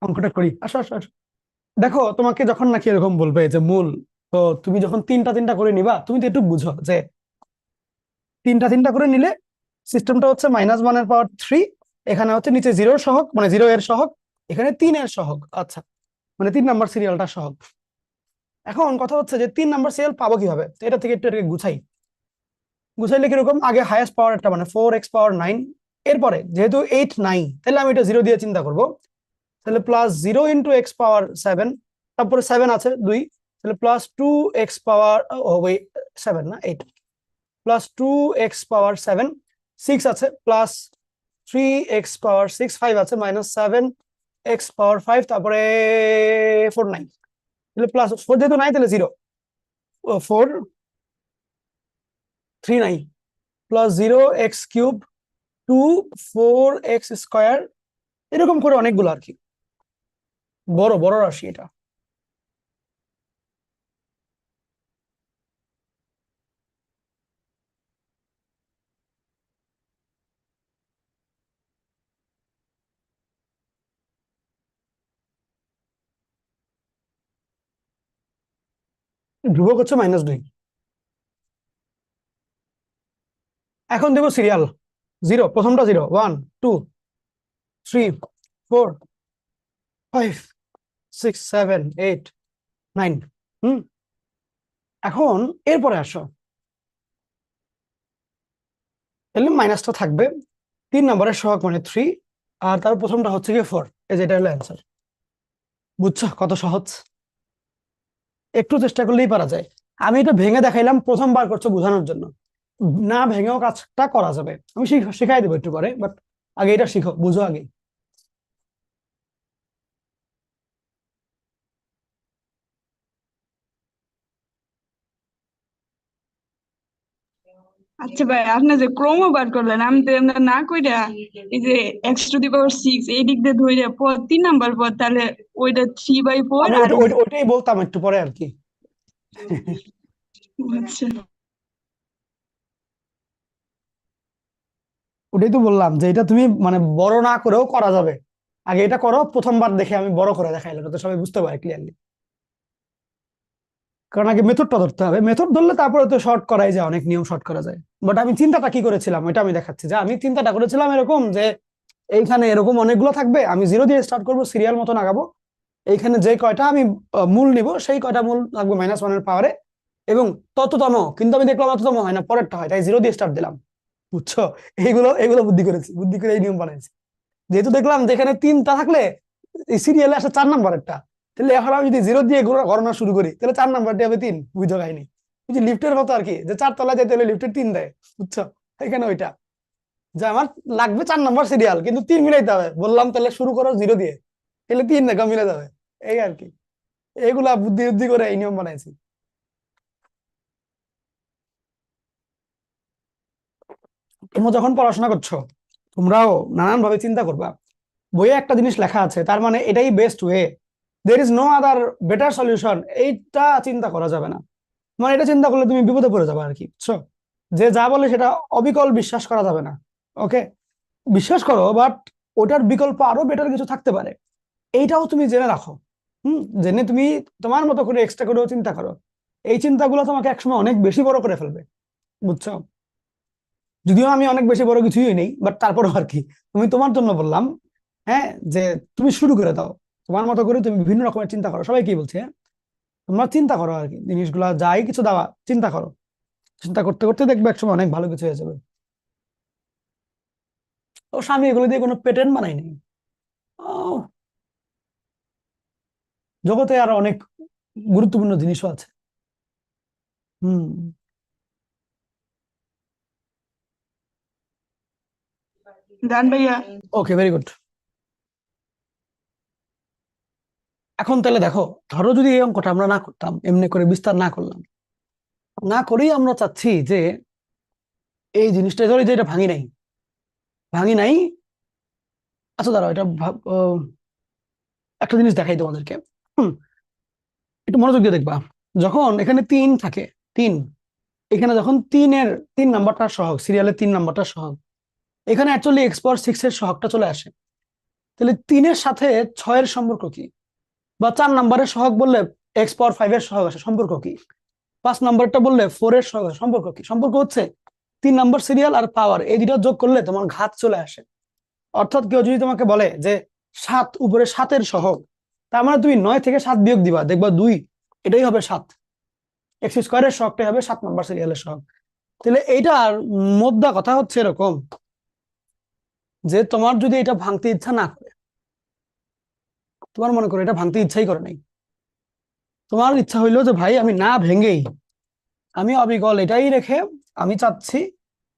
অঙ্কটা করি, আসো আসো আসো। দেখো, তোমাকে যখন নাকি এরকম বলবে যে মূল, তো তুমি যখন তিনটা তিনটা করে নিবা, তুমি তো একটু বুঝো যে তিনটা তিনটা করে নিলে সিস্টেমটা হচ্ছে -1 এর পাওয়ার 3, এখানে হচ্ছে নিচে 0 এর সহগ, মানে 0 এর সহগ, এখানে 3 এর সহগ, আচ্ছা, মানে 3 নাম্বার সিরিয়ালটা সহগ। এখন কথা হচ্ছে যে 3 নাম্বার সিরিয়াল পাবো কিভাবে, তো এটা থেকে একটু এটাকে গুছাই। গুছাইলে কিরকম, আগে হাইয়েস্ট পাওয়ার একটা মানে 4x⁴ 9, এরপরে যেহেতু 8 9, তাহলে আমি এটা 0 দিয়ে চিন্তা করব, তাহলে +0 × x⁴ 7, তারপরে 7 আছে 2, তাহলে +2x⁴, ওই 7 না 8, +2x⁴ 7, 6 আছে, +3x⁴ 6, 5 আছে, -7x⁴ 5, তারপরে 4 9, তাহলে +4 যেহেতু নাই তাহলে 0, 4 3 9, +0x³ 2 4x², এরকম করে অনেকগুলো আর কি, বড় বড় রাশি এটা। ধ্রুবক হচ্ছে -2। এখন দেবো সিরিয়াল। 0, প্রথমটা 0, 1 2 3 4 5 6 7 8 9। এখন এরপরে আসো, তাহলে মাইনাসটা থাকবে। 3 নম্বরের সহগ মানে 3, আর তার প্রথমটা হচ্ছে কি 4। এই যে এটা হলো অ্যান্সার। বুঝছো কত সহজ? একটু চেষ্টা করলেই পারা যায়। আমি এটা ভেঙে দেখাইলাম প্রথমবার করছো বোঝানোর জন্য, না ভেঙেও কাজটা করা যাবে। আমি শিখাই দেবো একটু পরে, বাট আগে এটা শিখো, বুঝো আগে। আচ্ছা ভাই, আপনি যে ক্রম বার করলেন, আমি তো এমনি না কইরা এই যে x⁶ এই দিক দিয়ে ধইরা পদ 3 নাম্বার পদ, তাহলে ওইটা 3/4 আমি আর ওইটাই বলতাম একটু পরে আর কি। আচ্ছা ওটাই তো বললাম যে এটা তুমি মানে বড় না করেও করা যাবে। আগে এটা করো, প্রথমবার দেখে আমি বড় করে দেখাইলাম যাতে সবাই বুঝতে পারে ক্লিয়ারলি। কারণ আগে মেথডটা ধরতে হবে, মেথড ধরলে তারপরে তো শর্ট করাই যায়, অনেক নিয়ম শর্ট করা যায়। বাট আমি চিন্তাটা কি করেছিলাম এটা আমি দেখাচ্ছি। যে আমি চিন্তাটা করেছিলাম এরকম যে এইখানে এরকম অনেকগুলো থাকবে, আমি 0 দিয়ে স্টার্ট করবো, সিরিয়াল মতো আগাবো। এইখানে যে কয়টা আমি মূল নিব সেই কয়টা মূল থাকবে -1 এর পাওয়ারে, এবং তততম, কিন্তু আমি দেখলাম তততম হয় না, পরেরটা হয়, তাই 0 দিয়ে স্টার্ট দিলাম। বুঝছো? এইগুলো এগুলো বুদ্ধি করেছি, বুদ্ধি করে এই নিয়ম বানাইছি। যেহেতু দেখলাম যে এখানে 3টা থাকলে এই সিরিয়ালে আসে 4 নাম্বারেরটা, তাহলে এখন আমি যদি 0 দিয়ে গণনা শুরু করি তাহলে 4 নাম্বারটি হবে 3। বুঝো কাহিনী? ওই যে লিফটের মতো আর কি, যে 4 তলায় যেতে হলে লিফটের 3 দেয়। বুঝছো? এখানে ওইটা, যে আমার লাগবে 4 নাম্বার সিরিয়াল, কিন্তু 3 মিলাইতে হবে। বললাম তাহলে শুরু করো 0 দিয়ে, তাহলে 3 দেখো মিলে যাবে। এই আর কি, এগুলা বুদ্ধি বুদ্ধি করে এই নিয়ম বানাইছি। তোমরা যখন পড়াশোনা করছো তোমরাও নানান ভাবে চিন্তা করবা। বইয়ে একটা জিনিস লেখা আছে, তার মানে এটাই best way, there is no other better solution, এইটা চিন্তা করা যাবে না। মানে এটা চিন্তা করলে তুমি বিপদে পড়ে যাবে আর কি। বুঝছো? যে যা বলে সেটা অবিকল বিশ্বাস করা যাবে না। ওকে, বিশ্বাস করো, বাট ওটার বিকল্প আরো বেটার কিছু থাকতে পারে, এইটাও তুমি জেনে রাখো। জেনে তুমি তোমার মতো করে এক্সট্রা করেও চিন্তা করো। এই চিন্তাগুলো তোমাকে একসময় অনেক বেশি বড় করে ফেলবে। বুঝছো? যদিও আমি অনেক বেশি বড় কিছুই নেই, বাট তারপরও আর কি, তুমি তোমার জন্য বললাম। হ্যাঁ, যে তুমি শুরু করে দাও তোমার মতো করে, তুমি বিভিন্ন রকমের চিন্তা করো। সবাই কি বলছে, হ্যাঁ? তোমরা চিন্তা করো আর কি, জিনিসগুলা যাই কিছু দেওয়া চিন্তা করো। চিন্তা করতে করতে দেখবে একসময় অনেক ভালো কিছু হয়ে যাবে। ও স্বামী এগুলো দিয়ে কোনো পেটেন্ট বানায়নি। আহ, জগতে আর অনেক গুরুত্বপূর্ণ জিনিসও আছে। হুম। দান ভাইয়া। ওকে, ভেরি গুড। এখন তাহলে দেখো, ধরো যদি এই অঙ্কটা আমরা না করতাম, এমনি করে বিস্তার না করলাম, না করেই আমরা চাচ্ছি যে এই জিনিসটা, ধরো এই যে এটা ভাঙি নাই, ভাঙি নাই। আচ্ছা দাঁড়াও, এটা একটা জিনিস দেখাই তোমাদেরকে। হুম, একটু মনোযোগ দিয়ে দেখবা। যখন এখানে 3 থাকে, 3, এখানে যখন 3 নাম্বারটা সহগ, সিরিয়ালের 3 নাম্বারটা সহগ, এখানে অ্যাকচুয়ালি x⁴ এর সহগটা চলে আসে। তাহলে 3-এর সাথে 6-এর সম্পর্ক কি? বা 4 নাম্বারের সহগ বললে x⁵ এর সহগ আসে, সম্পর্ক কি? 5 নাম্বারটা বললে 4 এর সহগ আসে, সম্পর্ক কি? সম্পর্ক হচ্ছে 3 নাম্বার সিরিয়াল আর পাওয়ার, এই দুটো যোগ করলে তোমার ঘাত চলে আসে। অর্থাৎ কেউ যদি তোমাকে বলে যে 7 উপরে 7-এর সহগ, তার মানে তুমি 9 থেকে 7 বিয়োগ দিবা, দেখবা 2, এটাই হবে 7। x² এর সহগটাই হবে 7 নাম্বার সিরিয়ালের সহগ। তাহলে এইটার মোদ্দা কথা হচ্ছে এরকম, যে তোমার যদি এটা ভাঙতে ইচ্ছা না করে, তোমার মনে করো এটা ভাঙতে ইচ্ছাই করে নাই, তোমার ইচ্ছা হইলো যে ভাই আমি না ভেঙেই, আমি অবিকল এটাই রেখে আমি চাচ্ছি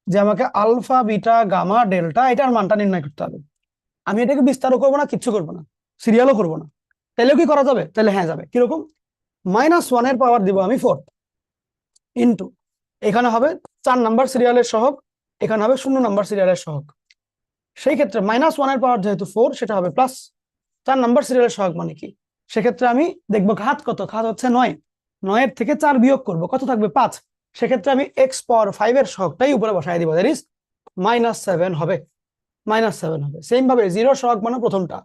যে আমাকে আলফা বিটা গামা ডেল্টা এটার মানটা নির্ণয় করতে হবে। আমি এটাকে বিস্তারও করবো না, কিচ্ছু করবো না, সিরিয়ালও করবো না। তাহলে কি করা যাবে? তাহলে হ্যাঁ যাবে। কিরকম? -1 এর পাওয়ার দিব আমি 4, ইন্টু এখানে হবে 4 নাম্বার সিরিয়ালের সহগ, এখানে হবে 0 নাম্বার সিরিয়ালের সহগ। সেই ক্ষেত্রে -1 এর পাওয়ার যেহেতু 4, সেটা হবে প্লাস 4 নাম্বার সিরিয়ালের সহগ মানে কি? সেক্ষেত্রে আমি দেখবো ঘাত কত, ঘাত হচ্ছে 9, 9-এর থেকে 4 বিয়োগ করবো, কত থাকবে? 5। সেক্ষেত্রে আমি x⁵ এর সহগটাই উপরে বসাই দিব, দ্যাট ইজ -7 হবে। -7 হবে। সেম ভাবে 0 সহগ মানে প্রথমটা,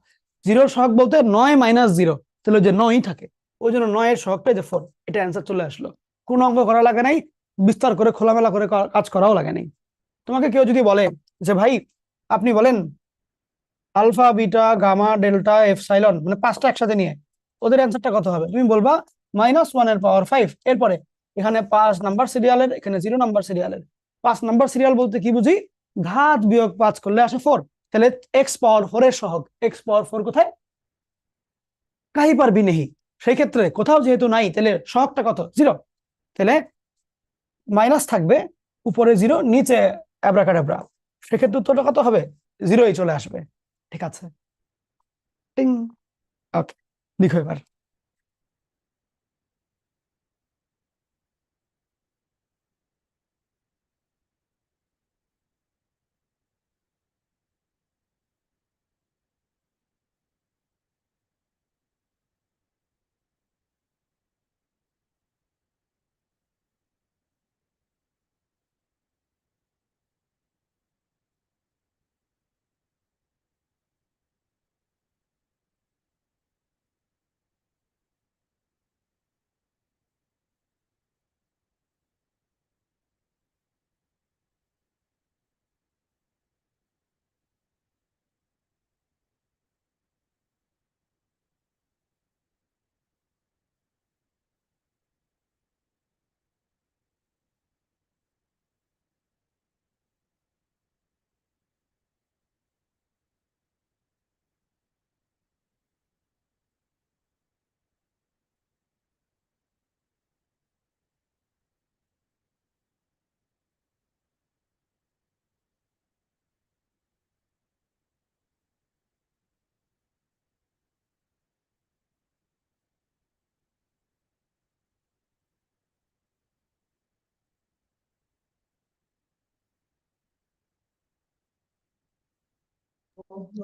0 সহগ বলতে 9 - 0, তাহলে যে 9ই থাকে, ওই জন্য 9-এর সহগটাই যে 4। এটা অ্যান্সার চলে আসলো, কোনো অঙ্ক করা লাগে নাই, বিস্তার করে খোলামেলা করে কাজ করাও লাগে নাই। তোমাকে কেউ যদি বলে যে ভাই আপনি বলেন alpha beta gamma delta epsilon মানে পাঁচটা একসাথে নিয়ে ওদের অ্যান্সারটা কত হবে, তুমি বলবা -1 এর পাওয়ার 5। এরপরে এখানে 5 নাম্বার সিরিয়ালের, এখানে 0 নাম্বার সিরিয়ালের। 5 নাম্বার সিরিয়াল বলতে কি বুঝি, ঘাত বিয়োগ 5 করলে আসে 4। তাহলে x⁴ এর সহগ x⁴ কোথায়, কাহি পারবি নেহি, সেই ক্ষেত্রে কোথাও যেহেতু নাই তাহলে সহগটা কত, 0। তাহলে মাইনাস থাকবে, উপরে 0, নিচে অ্যাব্রাকাডাব্রা, সেক্ষেত্রে উত্তরটা কত হবে, 0ই চলে আসবে। ঠিক আছে, টিং। ওকে, লিখো এবার।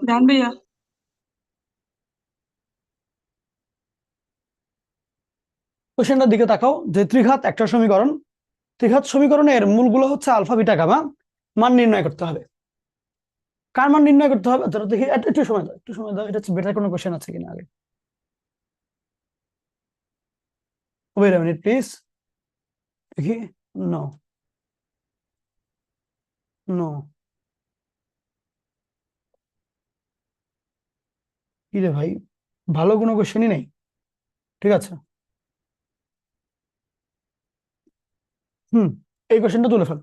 জান ভাইয়া, কোশ্চেনটার দিকে তাকাও, যে ত্রিঘাত একটা সমীকরণ, ত্রিঘাত সমীকরণের মূলগুলো হচ্ছে আলফা বিটা গামা, মান নির্ণয় করতে হবে। কার মান নির্ণয় করতে হবে, ধরো দেখি, একটু সময় দাও, একটু সময় দাও, এটা বেটার কোনো কোশ্চেন আছে কিনা আগে। ওয়েট আ মিনিট প্লিজ, দেখি। নো, নো, কি রে ভাই, ভালো কোনো কোশ্চেনই নেই। ঠিক আছে, হুম, এই কোশ্চেনটা তুলে ফেলো,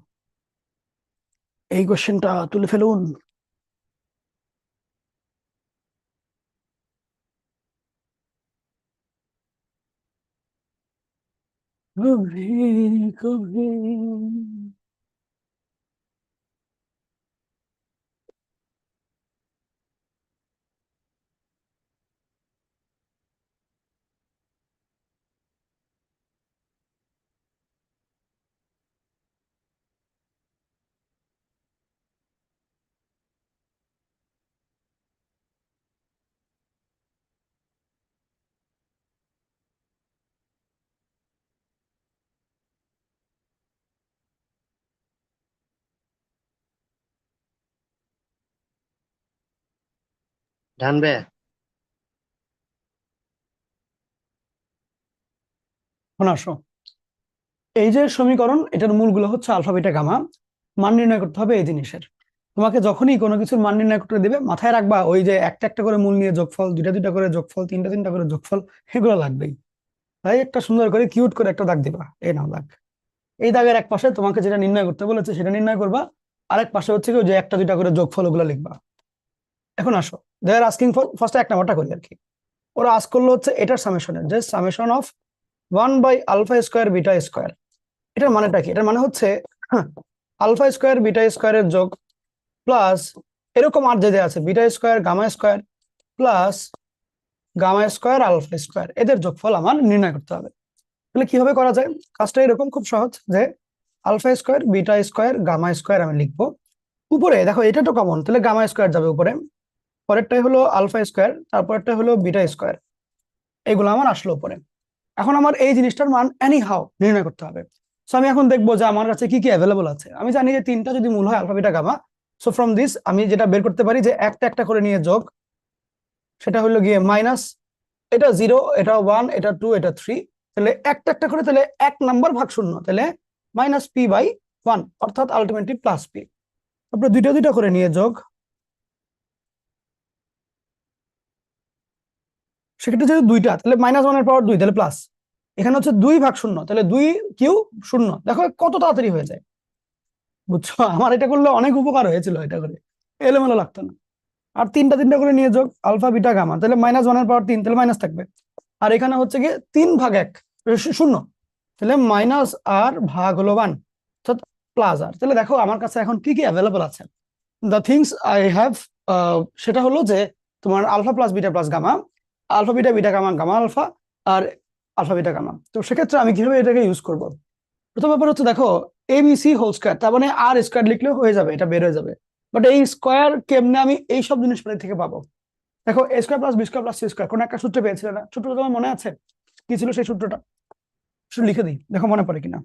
এই কোশ্চেনটা তুলে ফেলুন। কবি কবি জানবে এখন আসো, এই যে সমীকরণ, এটার মূলগুলো হচ্ছে আলফা বিটা গামা, মান নির্ণয় করতে হবে এই জিনিসের। তোমাকে যখনই কোনো কিছুর মান নির্ণয় করতে দিবে, মাথায় রাখবা ওই যে একটা একটা করে মূল নিয়ে যোগফল, দুইটা দুইটা করে যোগফল, তিনটা তিনটা করে যোগফল, এগুলো লাগবেই। তাই একটা সুন্দর করে কিউট করে একটা দাগ দিবা, এই নাও দাগ। এই দাগের এক পাশে তোমাকে যেটা নির্ণয় করতে বলেছে সেটা নির্ণয় করবা, আরেক পাশে হচ্ছে কি ওই যে একটা দুইটা করে যোগফল, ওগুলো লিখবা। এখন আসো, দে আর আস্কিং ফর, ফার্স্টে এক নাম্বারটা করি আর কি। ওরা আস্ক করলো হচ্ছে এটার সামেশনের, যে সামেশন অফ 1/α² বিটা স্কোয়ার। এটার মানেটা কি, এটার মানে হচ্ছে আলফা স্কোয়ার বিটা স্কোয়ারের যোগ প্লাস এরকম আর যে আছে beta square gamma square plus gamma square alpha square, এদের যোগফল আমার নির্ণয় করতে হবে। তাহলে কিভাবে করা যায়, কাজটা এরকম খুব সহজ, যে alpha square beta square gamma square আমি লিখবো। উপরে দেখো এটা তো কমন, তাহলে গামা স্কোয়ার যাবে উপরে, পরেরটাই হলো আলফা স্কোয়ার, তারপরেরটা হলো বিটা স্কোয়ার, এগুলো আমার আসলো উপরে। এখন আমার এই জিনিসটার মান এনি হাউ নির্ণয় করতে হবে। সো আমি এখন দেখবো যে আমার কাছে কি কি অ্যাভেলেবল আছে। আমি জানি যে তিনটা যদি মূল হয় alpha beta gamma, so from this আমি যেটা বের করতে পারি যে একটা একটা করে নিয়ে যোগ, সেটা হলো গিয়ে মাইনাস, এটা 0, এটা 1, এটা 2, এটা 3, তাহলে একটা একটা করে, তাহলে 1 নাম্বার ভাগ 0, তাহলে -p/1, অর্থাৎ আলটিমেটলি +p। তারপরে দুইটা দুইটা করে নিয়ে যোগ, সেক্ষেত্রে যেহেতু দুইটা তাহলে -1/2 তাহলে প্লাস, এখানে হচ্ছে 2/0 তাহলে 2 কিউ 0, দেখো কত তাড়াতাড়ি হয়ে যায়, বুঝছো? আমার এটা করলে অনেক উপকার হয়েছিল, এটা করে এলোমেলো লাগতো না। আর তিনটা তিনটা করে নিয়ে যোগ, আলফা বিটা গামা, তাহলে -1/3 তাহলে মাইনাস থাকবে। আর এখানে হচ্ছে গিয়ে 3/1 শূন্য, তাহলে মাইনাস আর ভাগ হলো 1, প্লাস আর। তাহলে দেখো আমার কাছে এখন কি কি অ্যাভেলেবল আছে, দ্য থিংস আই হ্যাভ, সেটা হলো যে তোমার alpha plus beta plus gamma, alpha beta beta gamma gamma alpha, আর আলফা বিটা গামা। তো সেক্ষেত্রে আমি কিভাবে এটাকে ইউজ করব? প্রথম ব্যাপার হচ্ছে দেখো ABC হোল স্কয়ার, তার মানে আর স্কয়ার লিখলেও হয়ে যাবে, এটা বের হয়ে যাবে। বাট এই স্কয়ার কেমনে আমি এই সব জিনিস থেকে পাবো? দেখো A square plus B square plus C square কোন একটা সূত্রে পেয়েছিলে না? সূত্রটা তোমার মনে আছে? কি ছিল সেই সূত্রটা? শুধু লিখে দিই, দেখো মনে পড়ে কিনা।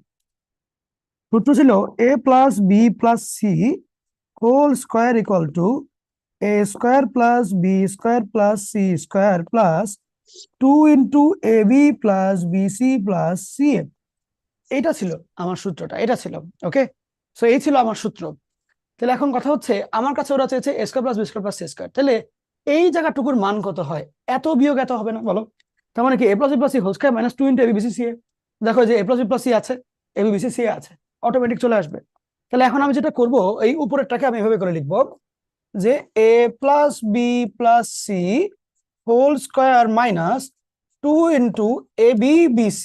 সূত্র ছিল A plus B plus C whole square equal to A square plus B square plus C square plus 2 into AB plus BC plus CA। এইটা ছিল আমার সূত্রটা, এটা ছিল ওকে। সো এই ছিল আমার সূত্র। তাহলে এখন কথা হচ্ছে আমার কাছে ওরা চেয়েছে A square plus B square plus C square, তাহলে এই জায়গাটুকুর মান কত হয়? এত বিয়োগ এত হবে না বলো? তার মানে কি A plus B plus C whole square minus 2 into AB BC CA। দেখো যে A plus B plus C আছে, AB BC CA আছে, অটোমেটিক চলে আসবে। তাহলে এখন আমি যেটা করব, এই উপরেরটাকে আমি এভাবে করে লিখবো যে A plus B plus C whole square minus 2 into AB BC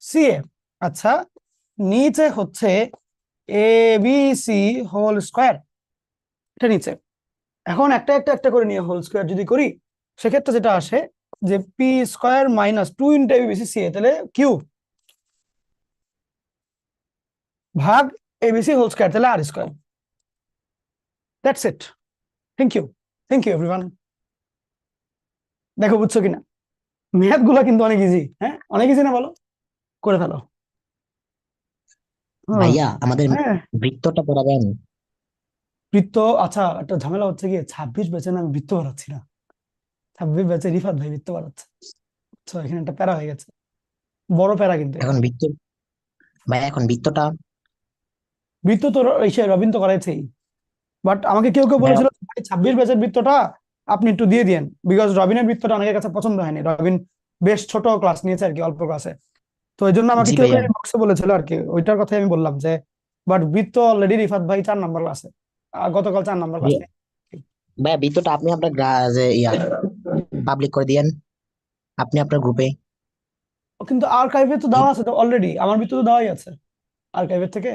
CA। আচ্ছা, নিচে হচ্ছে ABC হোল স্কয়ার, এটা নিচে। এখন একটা একটা একটা করে নিয়ে হোল স্কয়ার যদি করি, সেক্ষেত্রে যেটা আসে যে P square minus 2 into ABC CA, তাহলে কিউব ভাগ ABC হোল স্কয়ার, তাহলে R square. That's it. Thank you, thank you everyone. দেখো বুঝছো কিনা? ম্যাথ গুলা কিন্তু অনেক ইজি, হ্যাঁ অনেক ইজি না বলো? করে ফেলো। ভাইয়া আমাদের হ্যাঁ বৃত্তটা পড়া যায় না। বৃত্ত, আচ্ছা একটা ঝামেলা হচ্ছে গিয়ে 26 ব্যাচে না আমি বৃত্ত বাড়াচ্ছি না, 26 ব্যাচে রিফাত ভাই বৃত্ত বাড়াচ্ছে, তো এখানে একটা প্যারা হয়ে গেছে, বড় প্যারা কিন্তু এখন এখানে। বৃত্ত ভাইয়া এখন বৃত্তটা বৃত্ত তো এসে রবিন তো করাইছেই, বাট আমাকে কেউ কেউ ভাইয়া বলেছিল ভাই 26 ব্যাচের বৃত্তটা আপনি একটু দিয়ে দিয়েন, বিকজ রবিনের বৃত্তটা অনেকের কাছে পছন্দ হয়নি, রবিন বেশ ছোট ক্লাস নিয়েছে আর কি, অল্প ক্লাসে। তো এই জন্য আমাকে জি কেউ ভাইয়া, কেউ বক্সে বলেছিল আর কি, ওইটার কথাই আমি বললাম যে বাট বৃত্ত অলরেডি রিফাত ভাই 4 নাম্বার ক্লাসে, গতকাল 4 নাম্বার ক্লাসে। ভাইয়া বৃত্তটা আপনি আপনার যে পাবলিক করে দিয়েন আপনি আপনার গ্রুপে। কিন্তু আর্কাইভে তো দেওয়া আছে তো অলরেডি, আমার বৃত্ত তো দেওয়াই আছে, আর্কাইভের থেকে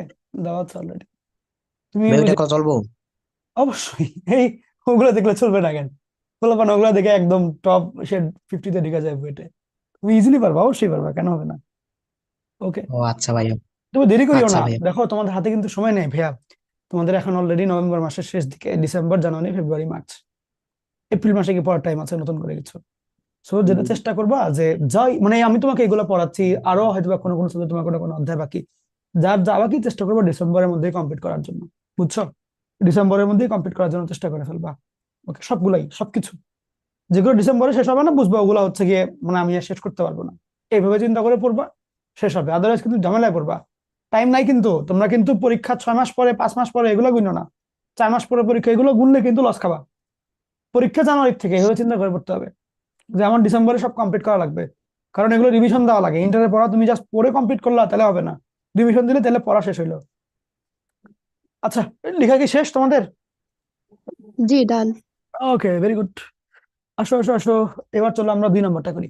দেওয়া আছে অলরেডি। তুমি ভাই ওই ওইটা যে কথা চলবো? অবশ্যই এই ওগুলো দেখলে চলবে না কেন? বলবো না ওগুলো দেখে একদম টপ সে 50-তে ঢুকে যায় বইটা, তুমি ইজিলি পারবা, অবশ্যই পারবা, কেন হবে না? ওকে, ও আচ্ছা ভাইয়া, তুমি দেরি করিও আচ্ছা না, ভাইয়া। দেখো তোমাদের হাতে কিন্তু সময় নেই ভাইয়া, তোমাদের এখন অলরেডি নভেম্বর মাসের শেষ দিকে, December January February March April মাসে কি পড়ার টাইম আছে নতুন করে কিছু? সো যেটা চেষ্টা করবা যে যাই, মানে আমি তোমাকে এগুলো পড়াচ্ছি, আরো হয়তো বা কোনো কোনো সাবজেক্ট তোমার কোনো কোনো অধ্যায় বাকি, যার যা বাকি চেষ্টা করবো ডিসেম্বরের মধ্যেই কমপ্লিট করার জন্য, বুঝছো? ডিসেম্বরের মধ্যেই কমপ্লিট করার জন্য চেষ্টা করে ফেলবা। ওকে, সবগুলাই সবকিছু যেগুলো ডিসেম্বরে শেষ হবে না বুঝবা, ওগুলো হচ্ছে গিয়ে মানে আমি আর শেষ করতে পারবো না, এইভাবে চিন্তা করে পড়বা, শেষ হবে। আদারওয়াইজ কিন্তু ঝামেলায় পড়বা, টাইম নাই কিন্তু, তোমরা কিন্তু পরীক্ষা 6 মাস পরে 5 মাস পরে এগুলো গুনো না, 4 মাস পরে পরীক্ষা, এগুলো গুনলে কিন্তু লস খাবা। পরীক্ষা জানুয়ারি থেকে এভাবে চিন্তা করে পড়তে হবে যে আমার ডিসেম্বরে সব কমপ্লিট করা লাগবে, কারণ এগুলো রিভিশন দেওয়া লাগে, ইন্টারের পড়া তুমি জাস্ট পড়ে কমপ্লিট করলা তাহলে হবে না, রিভিশন দিলে তাহলে পড়া শেষ হইলো। আচ্ছা, লেখা কি শেষ তোমাদের? জি ডান। ওকে, ভেরি গুড। আসো আসো আসো, এবার চলো আমরা 2 নম্বরটা করি।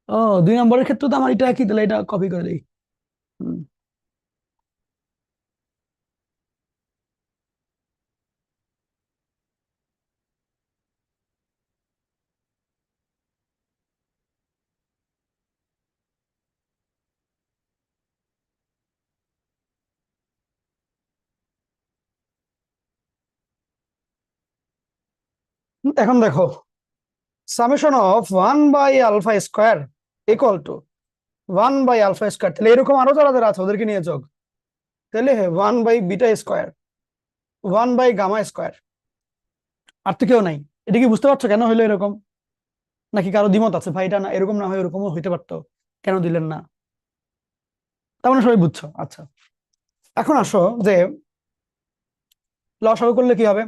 ও, 2 নম্বরের ক্ষেত্রে তো আমার এটা একই, তাহলে এটা কপি করে দিই। হুম, এখন দেখো সামেশন অফ 1/α² ইকুয়াল টু 1/α², তাহলে এরকম আরো যারা যারা আছে ওদেরকে নিয়ে যোগ, তাহলে 1/β², 1/γ², আর তো কেউ নাই। এটা কি বুঝতে পারছো কেন হইলো এরকম? নাকি কারো দ্বিমত আছে ভাই এটা না এরকম না হয় এরকমও হইতে পারতো, কেন দিলেন না? তার মানে সবাই বুঝছো? আচ্ছা, এখন আসো যে লসাগু করলে কি হবে?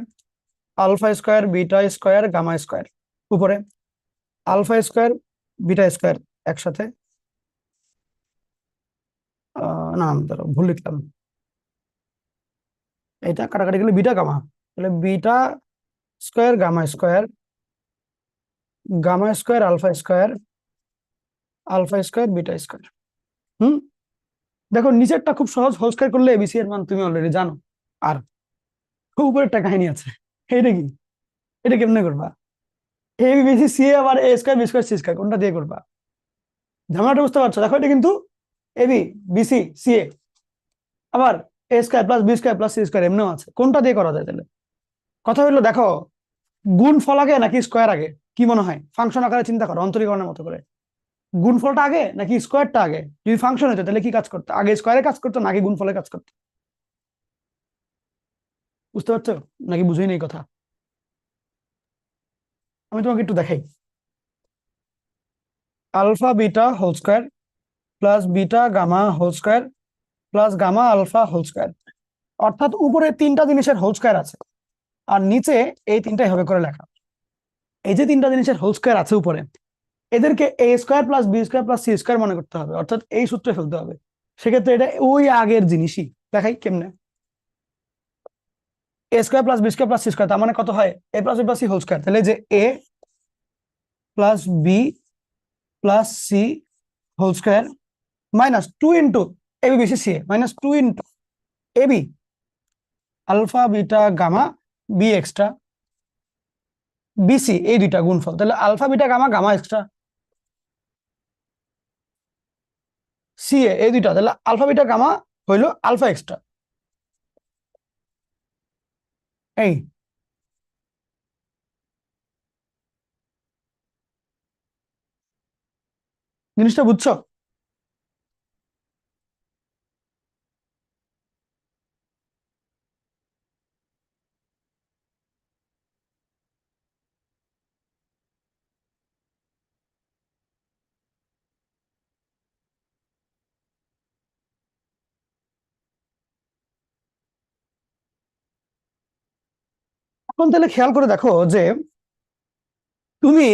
Alpha square beta square gamma square, উপরে আলফা স্কোয়ার বিটা স্কোয়ার একসাথে, না ধরো ভুল লিখলাম, এটা কাটাকাটি গেলে বিটা গামা, তাহলে beta square gamma square, gamma square alpha square beta square. হুম, দেখো নিচেরটা খুব সহজ, হোল স্কোয়ার করলে এবিসি এর মান তুমি অলরেডি জানো। আর উপরে একটা কাহিনী আছে, এটা কি? এটা কেমনে করবা? এ বি সি সি আবার A square B square C square কোনটা দিয়ে করবা? ঝামেলাটা বুঝতে পারছো? দেখো এটা কিন্তু এবি বিসি সি এ, আবার A square plus B square plus C square এমনিও আছে, কোনটা দিয়ে করা যায় তাহলে? কথা হলো দেখো, গুণফল আগে নাকি স্কোয়ার আগে? কি মনে হয়? ফাংশন আকারে চিন্তা করো, অন্তরীকরণের মতো করে। গুণফলটা আগে নাকি স্কোয়ারটা আগে? যদি ফাংশন হতো তাহলে কি কাজ করতো? আগে স্কোয়ারে কাজ করতো নাকি গুণফলে কাজ করতো? বুঝতে পারছো নাকি বুঝেই নেই কথা? আমি তোমাকে একটু দেখাই। Alpha beta whole square plus beta gamma whole square plus gamma alpha whole square, অর্থাৎ উপরে তিনটা জিনিসের হোল স্কোয়ার আছে আর নিচে এই তিনটাই হবে করে লেখা। এই যে তিনটা জিনিসের হোল স্কোয়ার আছে উপরে, এদেরকে A square plus B square plus C square মনে করতে হবে, অর্থাৎ এই সূত্রে ফেলতে হবে। সেক্ষেত্রে এটা ওই আগের জিনিসই। দেখাই কেমনে। A square plus B square plus C square, তার মানে কত হয়? A plus B plus C whole square. তাহলে যে A plus B plus C whole square minus 2 into A B B C C A minus 2 into A B alpha beta gamma B extra BC, এই দুইটা গুণফল। তাহলে alpha beta gamma gamma extra C A, এই দুইটা, তাহলে alpha beta gamma হইলো alpha extra. এই জিনিসটা বুঝছো? এখন তাহলে খেয়াল করে দেখো যে তুমি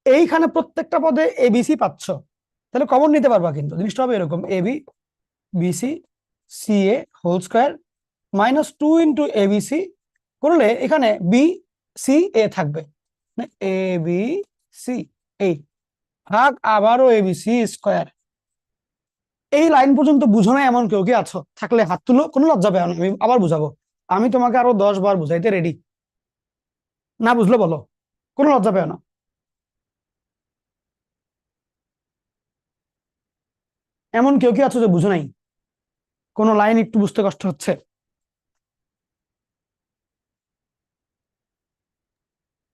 এইখানে প্রত্যেকটা পদে এবিসি পাচ্ছ, তাহলে কমন নিতে পারবা। কিন্তু জিনিসটা হবে এরকম, AB BC C A whole square minus 2 into ABC করলে এখানে বি সি এ থাকবে, এ বি সি, এই ভাগ আবারও এবিসি স্কোয়ার। এই লাইন পর্যন্ত বুঝো না এমন কেউ কি আছো? থাকলে হাত তুলো, কোনো লজ্জা পেও না, আমি আবার বুঝাবো। আমি তোমাকে আরো 10 বার বুঝাইতে রেডি, না বুঝলে বলো, কোনো লজ্জা পেও না। এমন কেউ কি আছো যে বুঝো নাই? কোনো লাইন একটু বুঝতে কষ্ট হচ্ছে?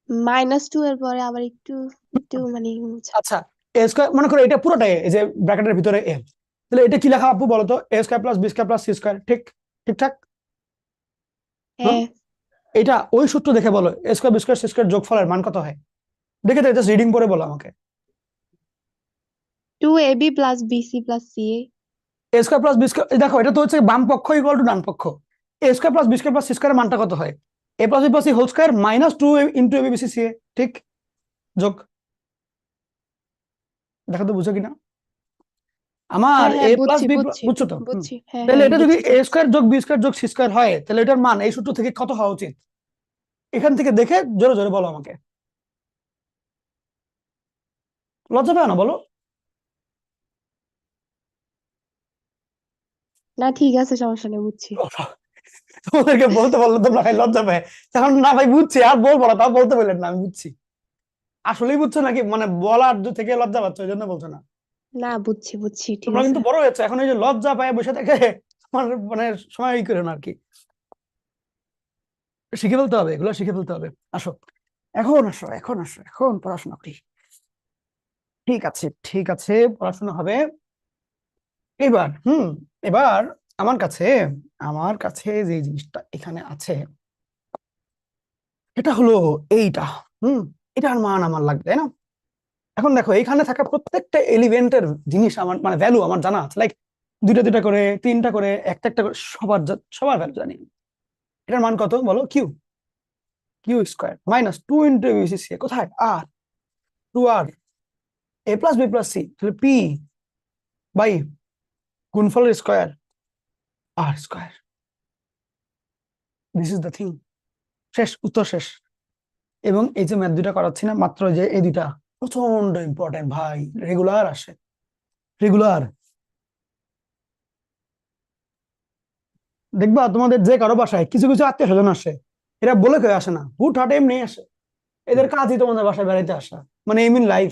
-2 এর পরে আবার একটু একটু মানে আচ্ছা, এ স্কোয়ার মনে করো এটা পুরোটাই এই যে ব্র্যাকেটের ভিতরে এ, তাহলে এটা কি লেখা আপু বলো তো? A square plus B square plus C square, ঠিক? ঠিকঠাক? হুম, হ্যাঁ এটা ওই সূত্র দেখে বলো A square B square C square যোগফলের মান কত হয়? দেখে তো, জাস্ট রিডিং করে বলো আমাকে। 2ab plus BC plus CA. A square plus B square, দেখো এটা তো হচ্ছে বাম পক্ষ ইকুয়াল টু ডান পক্ষ। A square plus B square plus C স্কোয়ারের মানটা কত হয়? A plus B plus C whole square minus 2 into A B C C A, ঠিক? যোগ। দেখো তো বুঝো কিনা আমার? হ্যাঁ হ্যাঁ এ প্লাস বুঝছি বি, বুঝছি বুঝছো তো? বুঝছি হ্যাঁ তাহলে হ্যাঁ এটা যদি বুঝছি এ বুঝছি। স্কোয়ার যোগ বি স্কোয়ার যোগ সি স্কোয়ার হয়, তাহলে এটার মান এই সূত্র থেকে কত হওয়া উচিত? এখান থেকে দেখে জোরে জোরে বলো আমাকে, লজ্জা পাও না বলো? না ঠিক আছে, সমস্যা নেই, বুঝছি। তোমাদেরকে বলতে বললে তোমরা খাই লজ্জা পায়, তখন না ভাই বুঝছি আর বলবো না, তাও বলতে বললেন না, আমি বুঝছি। আসলেই বুঝছো নাকি মানে বলার থেকে লজ্জা পাচ্ছ এই জন্য বলছো না? না বুঝছি বুঝছি ঠিক তোমরা আছে। কিন্তু বড় হয়েছে, এখন এই যে লজ্জা পায় বসে থেকে তোমার মানে সময় ই করে না আর কি। শিখে ফেলতে হবে, এগুলো শিখে ফেলতে হবে। আসো এখন, আসো এখন, আসো এখন পড়াশোনা করি। ঠিক আছে ঠিক আছে, পড়াশোনা হবে এবার। এবার আমার কাছে, আমার কাছে যে জিনিসটা এখানে আছে এটা হলো এইটা। এটার মান আমার লাগবে, তাই না? এখন দেখো এখানে থাকা প্রত্যেকটা এলিমেন্টের জিনিস আমার মানে ভ্যালু আমার জানা আছে, লাইক দুইটা দুইটা করে, তিনটা করে, একটা একটা করে, সবার সবার ভ্যালু জানি। এটার মান কত বলো? Q, Q square minus 2 into ABC C কোথায়? আর 2r A plus B plus C, তাহলে পি বাই গুণফলের square R square. This is the thing. শেষ, উত্তর শেষ। এবং এই যে ম্যাথ দুইটা করাচ্ছি না, মাত্র যে এই দুইটা প্রচন্ড ইম্পর্টেন্ট ভাই, রেগুলার আসে, রেগুলার। দেখবা তোমাদের যে কারো বাসায় কিছু কিছু আত্মীয় স্বজন আসে, এরা বলে কেউ আসে না, হুট হাটে এমনি আসে। এদের কাজই তোমাদের বাসায় বেড়াইতে আসা, মানে এম ইন লাইফ।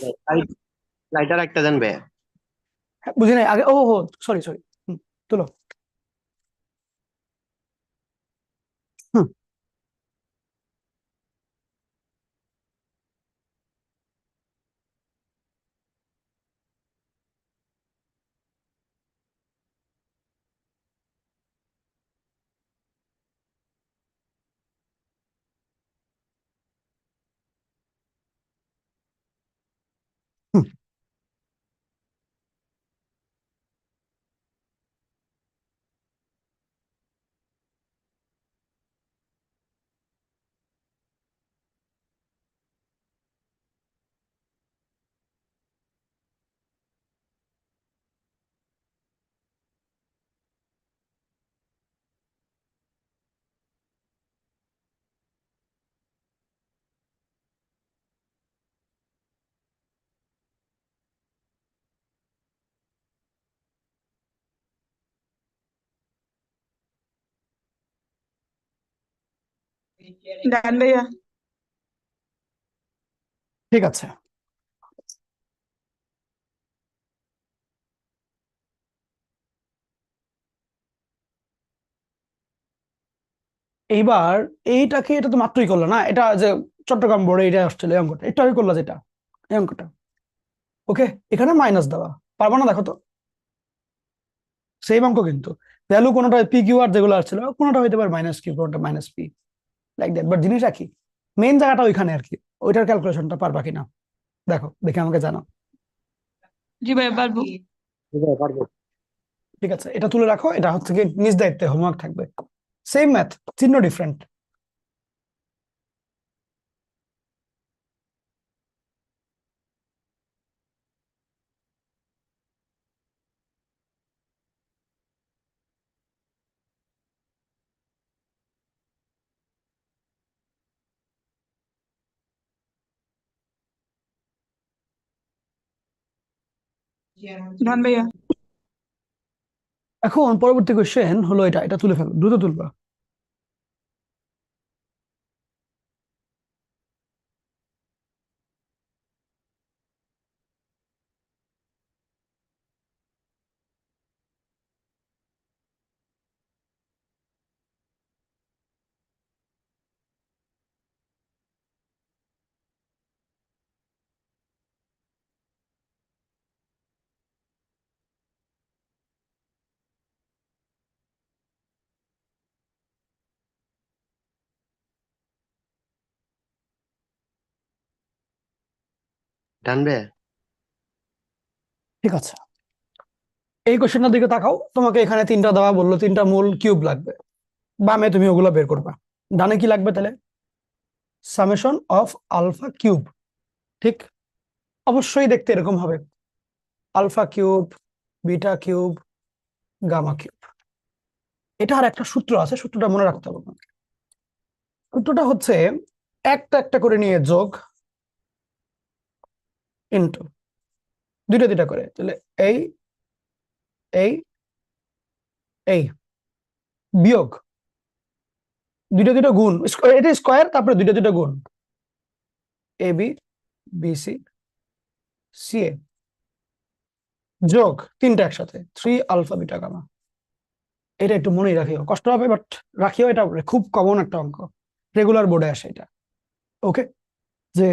লাইটার একটা দেন ভাইয়া। বুঝি নাই আগে, ও হো সরি সরি, তুলো। হুম, হুম। ডান ভাইয়া। ঠিক আছে, এইবার এইটাকে, এটা তো মাত্রই করলো না, এটা যে চট্টগ্রাম বোর্ডে এটা আসছিল এই অঙ্কটা, একটু আগে করলো যেটা, এই অঙ্কটা। ওকে, এখানে মাইনাস দেওয়া পারবো না, দেখো তো সেম অঙ্ক কিন্তু ভ্যালু কোনোটা পি কিউ আর যেগুলো আসছিল কোনোটা হইতে পারে মাইনাস কিউ, কোনোটা minus P, like that. But জিনিস একই, মেইন জায়গাটা ওইখানে আর কি, ওইটার ক্যালকুলেশনটা পারবা কিনা দেখো, দেখে আমাকে জানাও। জি ভাইয়া পারবো। পারবো। ঠিক আছে, এটা তুলে রাখো, এটা হচ্ছে কি নিজ দায়িত্বে হোমওয়ার্ক থাকবে। সেম ম্যাথ, চিহ্ন ডিফারেন্ট। ডান ভাইয়া। এখন পরবর্তী কোশ্চেন হলো এটা, এটা তুলে ফেলো, দ্রুত তুলবা। ডান ভাইয়া। ঠিক আছে, এই কোশ্চেনটার দিকে তাকাও, তোমাকে এখানে তিনটা দেওয়া বললো, তিনটা মূল কিউব লাগবে, বামে তুমি ওগুলো বের করবা। ডানে কি লাগবে তাহলে? সামেশন অফ আলফা কিউব, ঠিক? অবশ্যই দেখতে এরকম হবে, alpha cube, beta cube, gamma cube. এটার একটা সূত্র আছে, সূত্রটা মনে রাখতে হবে তোমাকে। সূত্রটা হচ্ছে একটা একটা করে নিয়ে যোগ ইন্টু দুইটা দুইটা করে, তাহলে এই এই এই বিয়োগ দুইটা দুইটা গুণ, এটা স্কোয়ার, তারপরে দুইটা দুইটা গুণ এ B B C C A যোগ তিনটা একসাথে 3 আলফা বিটা গামা। এটা একটু মনেই রাখিও, কষ্ট হবে বাট রাখিও, এটা খুব কমন একটা অঙ্ক, রেগুলার বোর্ডে আসে এটা। ওকে, যে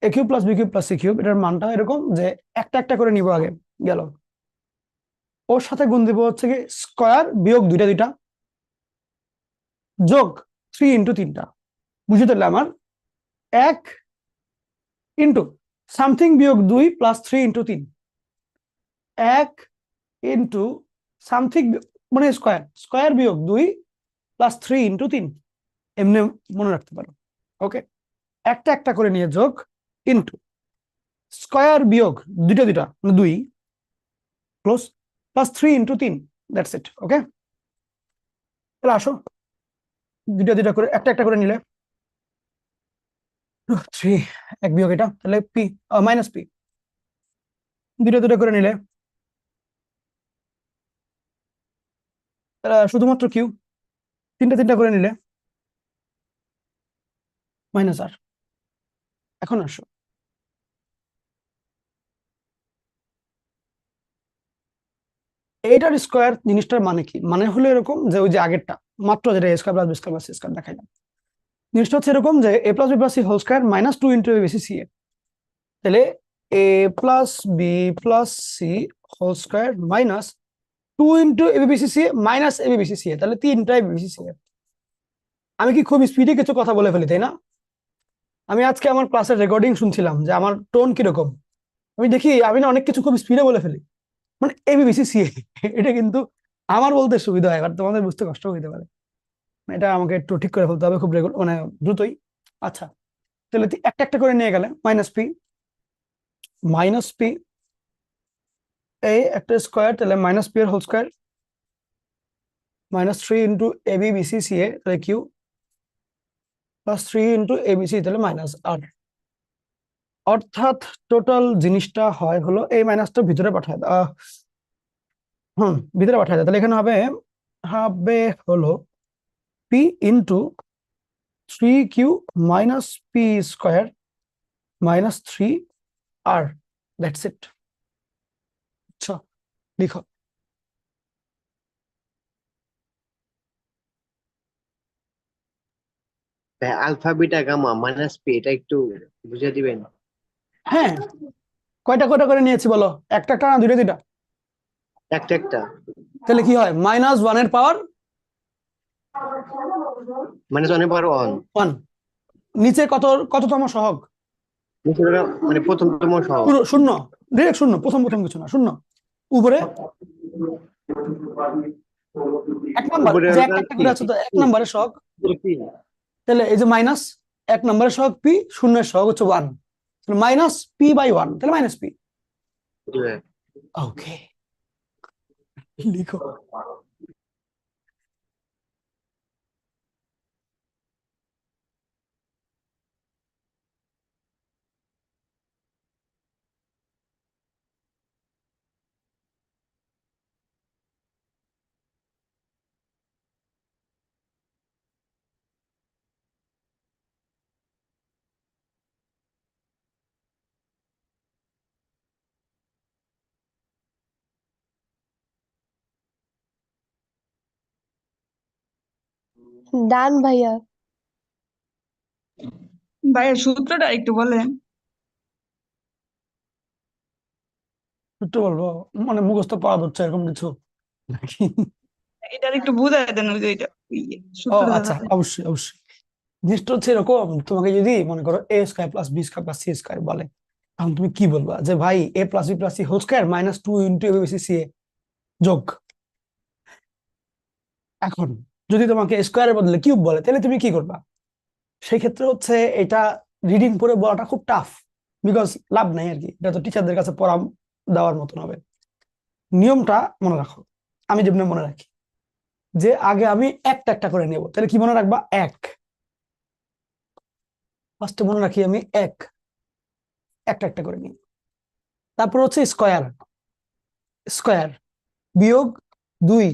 A cube plus B cube plus C cube, এটার মানটা এরকম যে একটা একটা করে নিব আগে, গেল। ওর সাথে গুণ দিব হচ্ছে কি স্কোয়ার বিয়োগ দুইটা দুইটা যোগ 3 ইন্টু তিনটা, বুঝে তাহলে আমার 1 ইন্টু সামথিং বিয়োগ 2 প্লাস 3 ইন্টু 3, 1 ইন্টু সামথিং মানে স্কোয়ার, স্কোয়ার বিয়োগ 2 প্লাস 3 ইন্টু 3, এমনি মনে রাখতে পারো। ওকে, একটা একটা করে নিয়ে যোগ ইনটু স্কয়ার বিয়োগ দুইটা দুইটা মানে 2 close plus 3 into 3, that's it. Okay, তাহলে আসো দুইটা দুইটা করে একটা একটা করে নিলে 3 এক বিয়োগ এটা, তাহলে পি মাইনাস পি, দুইটা দুইটা করে নিলে শুধুমাত্র কিউ, তিনটা তিনটা করে নিলে মাইনাস আর। এখন আসো এইটার স্কোয়ার জিনিসটার মানে কি, মানে হলো এরকম যে ওই যে আগেরটা মাত্র যেটা A square plus B square plus C square দেখাইলাম, জিনিসটা হচ্ছে এরকম যে A plus B plus C whole square minus 2 into A বেশি সি এ, তাহলে A plus B plus C whole square minus 2 into A B C C minus A B C C, তাহলে তিনটা এ B C C. আমি কি খুব স্পিডে কিছু কথা বলে ফেলি তাই না? আমি আজকে আমার ক্লাসের রেকর্ডিং শুনছিলাম যে আমার টোন কিরকম, আমি দেখি আমি না অনেক কিছু খুব স্পিডে বলে ফেলি, মানে এবিবিসি সিএ। এটা কিন্তু আমার বলতে সুবিধা হয়, আর তোমাদের বুঝতে কষ্ট হইতে পারে, এটা আমাকে একটু ঠিক করে ফেলতে হবে খুব মানে দ্রুতই। আচ্ছা, তাহলে একটা একটা করে নিয়ে গেলে মাইনাস পি এই একটা স্কোয়ার, তাহলে মাইনাস পি এর whole square minus 3 into A B B C C A, তাহলে Q plus 3 into A B C, তাহলে মাইনাস আর। অর্থাৎ টোটাল জিনিসটা হয় হলো এই মাইনাসটা ভিতরে পাঠায় ভিতরে পাঠায় দেয়, তাহলে এখানে হবে হবে হলো P into 3q minus P square minus 3r, that's it. আচ্ছা, লিখো। ভাই alpha beta gamma minus P এটা একটু বুঝিয়ে দিবেন? হ্যাঁ, কয়টা কয়টা করে নিয়েছি বলো? একটা একটা না দুইটা দুইটা? একটা একটা। তাহলে কি হয়, -1 এর পাওয়ার মানে জনে পাওয়ার 1। 1, নিচে কততম সহগ? মানে প্রথমতম সহগ। পুরো শূন্য, ডিরেক্ট শূন্য, প্রথম প্রথম কিছু না, শূন্য। উপরে এক নাম্বার, উপরে যে হলো একটা একটা পি। করে আছে তো এক নম্বরের সহগ, পি। তাহলে এই যে মাইনাস এক নম্বরের সহগ পি, শূন্যের সহগ হচ্ছে 1, মাইনাস পি বাই 1, তাহলে মাইনাস পি। ওকে, লিখো। ডান ভাইয়া। ভাইয়ের সূত্রটা একটু বলেন। একটু বলবো, মানে মুখস্থ পাওয়া যাচ্ছে এরকম কিছু নাকি? এটার একটু বুঝাই দেন, ওই যে এটা ও সূত্রটা আচ্ছা, অবশ্যই অবশ্যই। জিনিসটা হচ্ছে এরকম, তোমাকে যদি মনে করো A square plus B square plus C square বলে, তখন তুমি কি বলবা যে ভাই A plus B plus C whole square minus 2 into A B C C A যোগ। এখন যদি তোমাকে স্কোয়ারের বদলে কিউব বলে, তাহলে তুমি কি করবা? সেই ক্ষেত্রে হচ্ছে এটা রিডিং পড়ে বলাটা খুব টাফ, বিকজ লাভ নাই আর কি, এটা তো টিচারদের কাছে পড়া দেওয়ার মতন হবে। নিয়মটা মনে রাখো, আমি যেমনি মনে রাখি, যে আগে আমি একটা একটা করে নেব, তাহলে কি মনে রাখবা? এক, ফার্স্টে মনে রাখি আমি একটা একটা করে নিই। তারপর হচ্ছে স্কয়ার, স্কয়ার বিয়োগ 2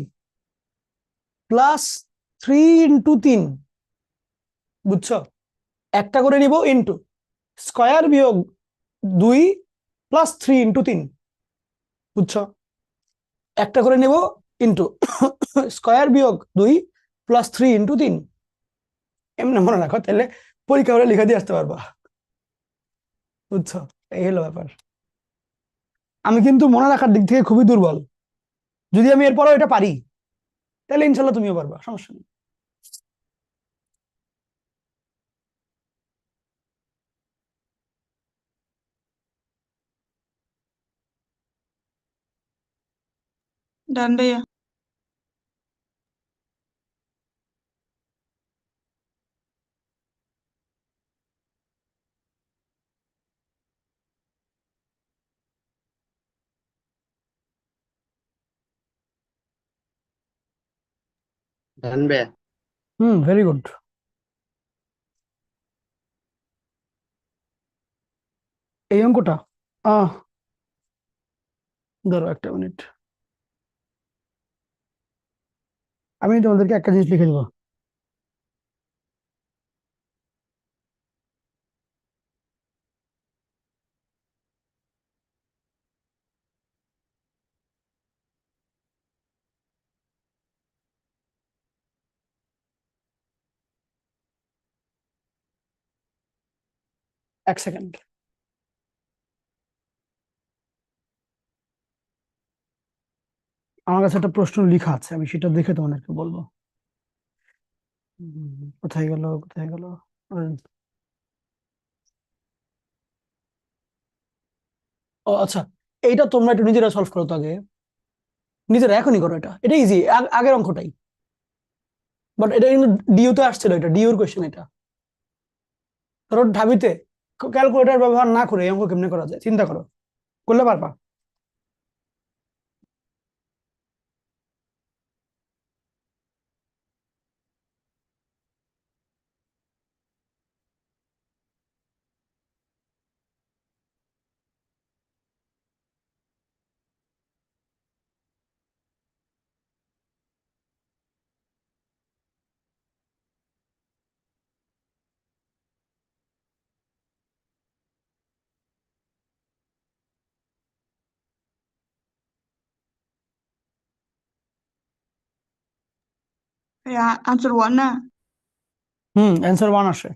প্লাস 3 ইন্টু 3, বুঝছো? একটা করে নিব ইন্টু স্কয়ার বিয়োগ 2 প্লাস 3 ইন্টু 3, বুঝছো? একটা করে নেব ইন্টু স্কয়ার বিয়োগ 2 প্লাস 3 ইন্টু 3, এমনি মনে রাখো, তাহলে পরীক্ষা হলে লিখে দিয়ে আসতে পারবা, বুঝছো? এই হলো ব্যাপার। আমি কিন্তু মনে রাখার দিক থেকে খুবই দুর্বল, যদি আমি এরপরও এটা পারি, তাহলে ইনশাল্লাহ তুমিও পারবা, সমস্যা নেই। ডান ভাইয়া। জানবে? Very good. এই অঙ্কটা আহ ধরো একটা মিনিট, আমি তোমাদেরকে একটা জিনিস লিখে দেবো। এক সেকেন্ড, আমার কাছে একটা প্রশ্ন লেখা আছে, আমি সেটা দেখে তোমাদেরকে বলবো। কোথায় গেল কোথায় গেল? ও আচ্ছা, এইটা তোমরা একটু নিজেরা সলভ করো তো আগে, নিজেরা এখনই করো, এটা এটা ইজি, আগের অঙ্কটাই, বাট এটা কিন্তু ডিইউতে আসছিল, এটা ডিইউর কোয়েশ্চেন এটা। ধরো ঢাবিতে ক্যালকুলেটর ব্যবহার না করে এই অঙ্ক কেমনে করা যায় চিন্তা করো, করলে পারবা? আনসার 1 না? অ্যান্সার 1 আসে।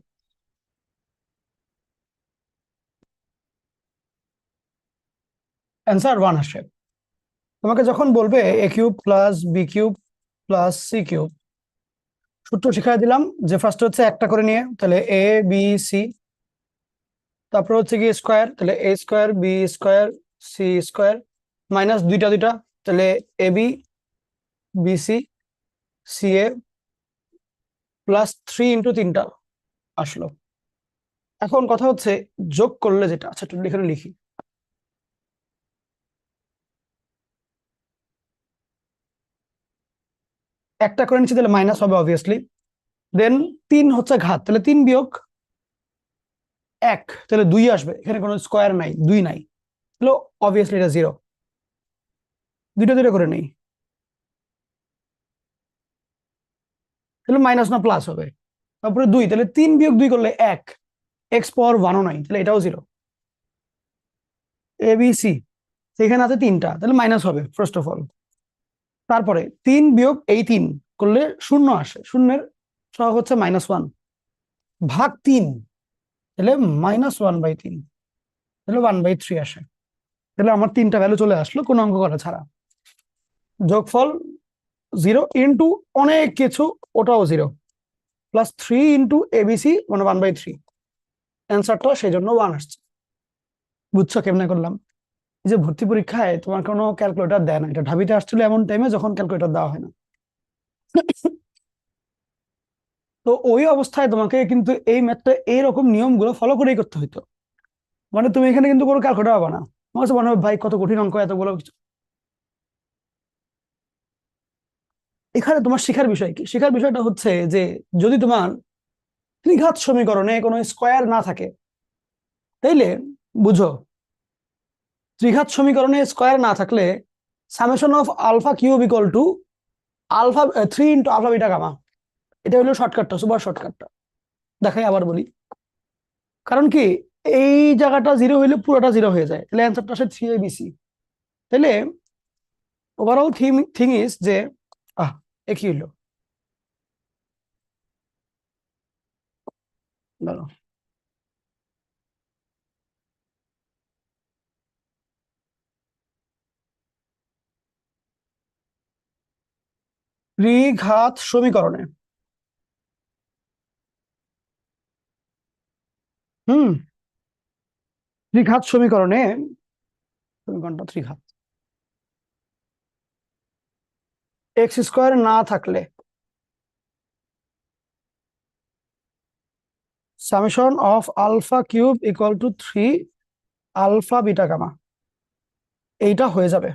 অ্যান্সার 1 আসে। তোমাকে যখন বলবে A cube plus B cube plus C cube, সূত্র শিখাই দিলাম যে ফার্স্ট হচ্ছে একটা করে নিয়ে, তাহলে এ বি সি, তারপর হচ্ছে কি স্কোয়ার, তাহলে A square B square C square, minus দুইটা দুইটা, তাহলে A B B C C A, plus 3 into তিনটা আসলো। এখন কথা হচ্ছে যোগ করলে যেটা, আচ্ছা একটু এখানে লিখি, একটা করে নিচ্ছি তাহলে মাইনাস হবে অবভিয়াসলি, দেন 3 হচ্ছে ঘাত, তাহলে 3 বিয়োগ 1, তাহলে 2 আসবে, এখানে কোনো স্কোয়ার নাই, 2 নাই, তাহলে অবভিয়াসলি এটা 0। দুইটা দুইটা করে নেই, তাহলে মাইনাস না প্লাস হবে, তারপরে 2, তাহলে 3 বিয়োগ 2 করলে 1, এক্স পাওয়ার 1ও নাই, তাহলে এটাও 0। এ বি সি, সেখানে আছে 3টা, তাহলে মাইনাস হবে ফার্স্ট অফ অল। তারপরে 3 বিয়োগ এই 3 করলে 0 আসে, শূন্যের সহগ হচ্ছে -1 ভাগ 3, তাহলে -1/3, তাহলে 1/3 আসে। তাহলে আমার 3টা ভ্যালু চলে আসলো কোনো অঙ্ক করা ছাড়া। যোগফল 0 ইন্টু অনেক কিছু, ওটাও 0, প্লাস 3 ইন্টু এবিসি মানে 1/3, অ্যান্সারটা সেই জন্য 1 আসছে। বুঝছো কেমনে করলাম? এই যে ভর্তি পরীক্ষায় তোমার কোনো ক্যালকুলেটর দেয় না, এটা ঢাবিতে আসছিল এমন টাইমে যখন ক্যালকুলেটর দেওয়া হয় না। তো ওই অবস্থায় তোমাকে কিন্তু এই ম্যাথটা এইরকম নিয়মগুলো ফলো করেই করতে হইতো, মানে তুমি এখানে কিন্তু কোনো ক্যালকুলেটর পাবা না। আমার কাছে মনে হয় ভাই কত কঠিন অঙ্ক, এতগুলো কিছু। এখানে তোমার শেখার বিষয় কি? শেখার বিষয়টা হচ্ছে যে যদি তোমার ত্রিঘাত সমীকরণে কোনো স্কোয়ার না থাকে, তাইলে বুঝো, ত্রিঘাত সমীকরণে স্কোয়ার না থাকলে summation of alpha cube equal to alpha 3 × alpha beta gamma, এটা হলো শর্টকাটটা, সুপার শর্টকাটটা। দেখাই আবার বলি, কারণ কি এই জায়গাটা 0 হইলে পুরোটা 0 হয়ে যায়, তাহলে অ্যান্সারটা আসে 3ABC। তাহলে ওভারঅল থিং ইজ যে আহ এ কি হইলো, দাঁড়াও, ত্রিঘাত সমীকরণে হুম ত্রিঘাত সমীকরণে, সমীকরণটা ত্রিঘাত, এক্স স্কোয়ার না থাকলে summation of alpha cube equal to 3 alpha beta gamma, এইটা হয়ে যাবে।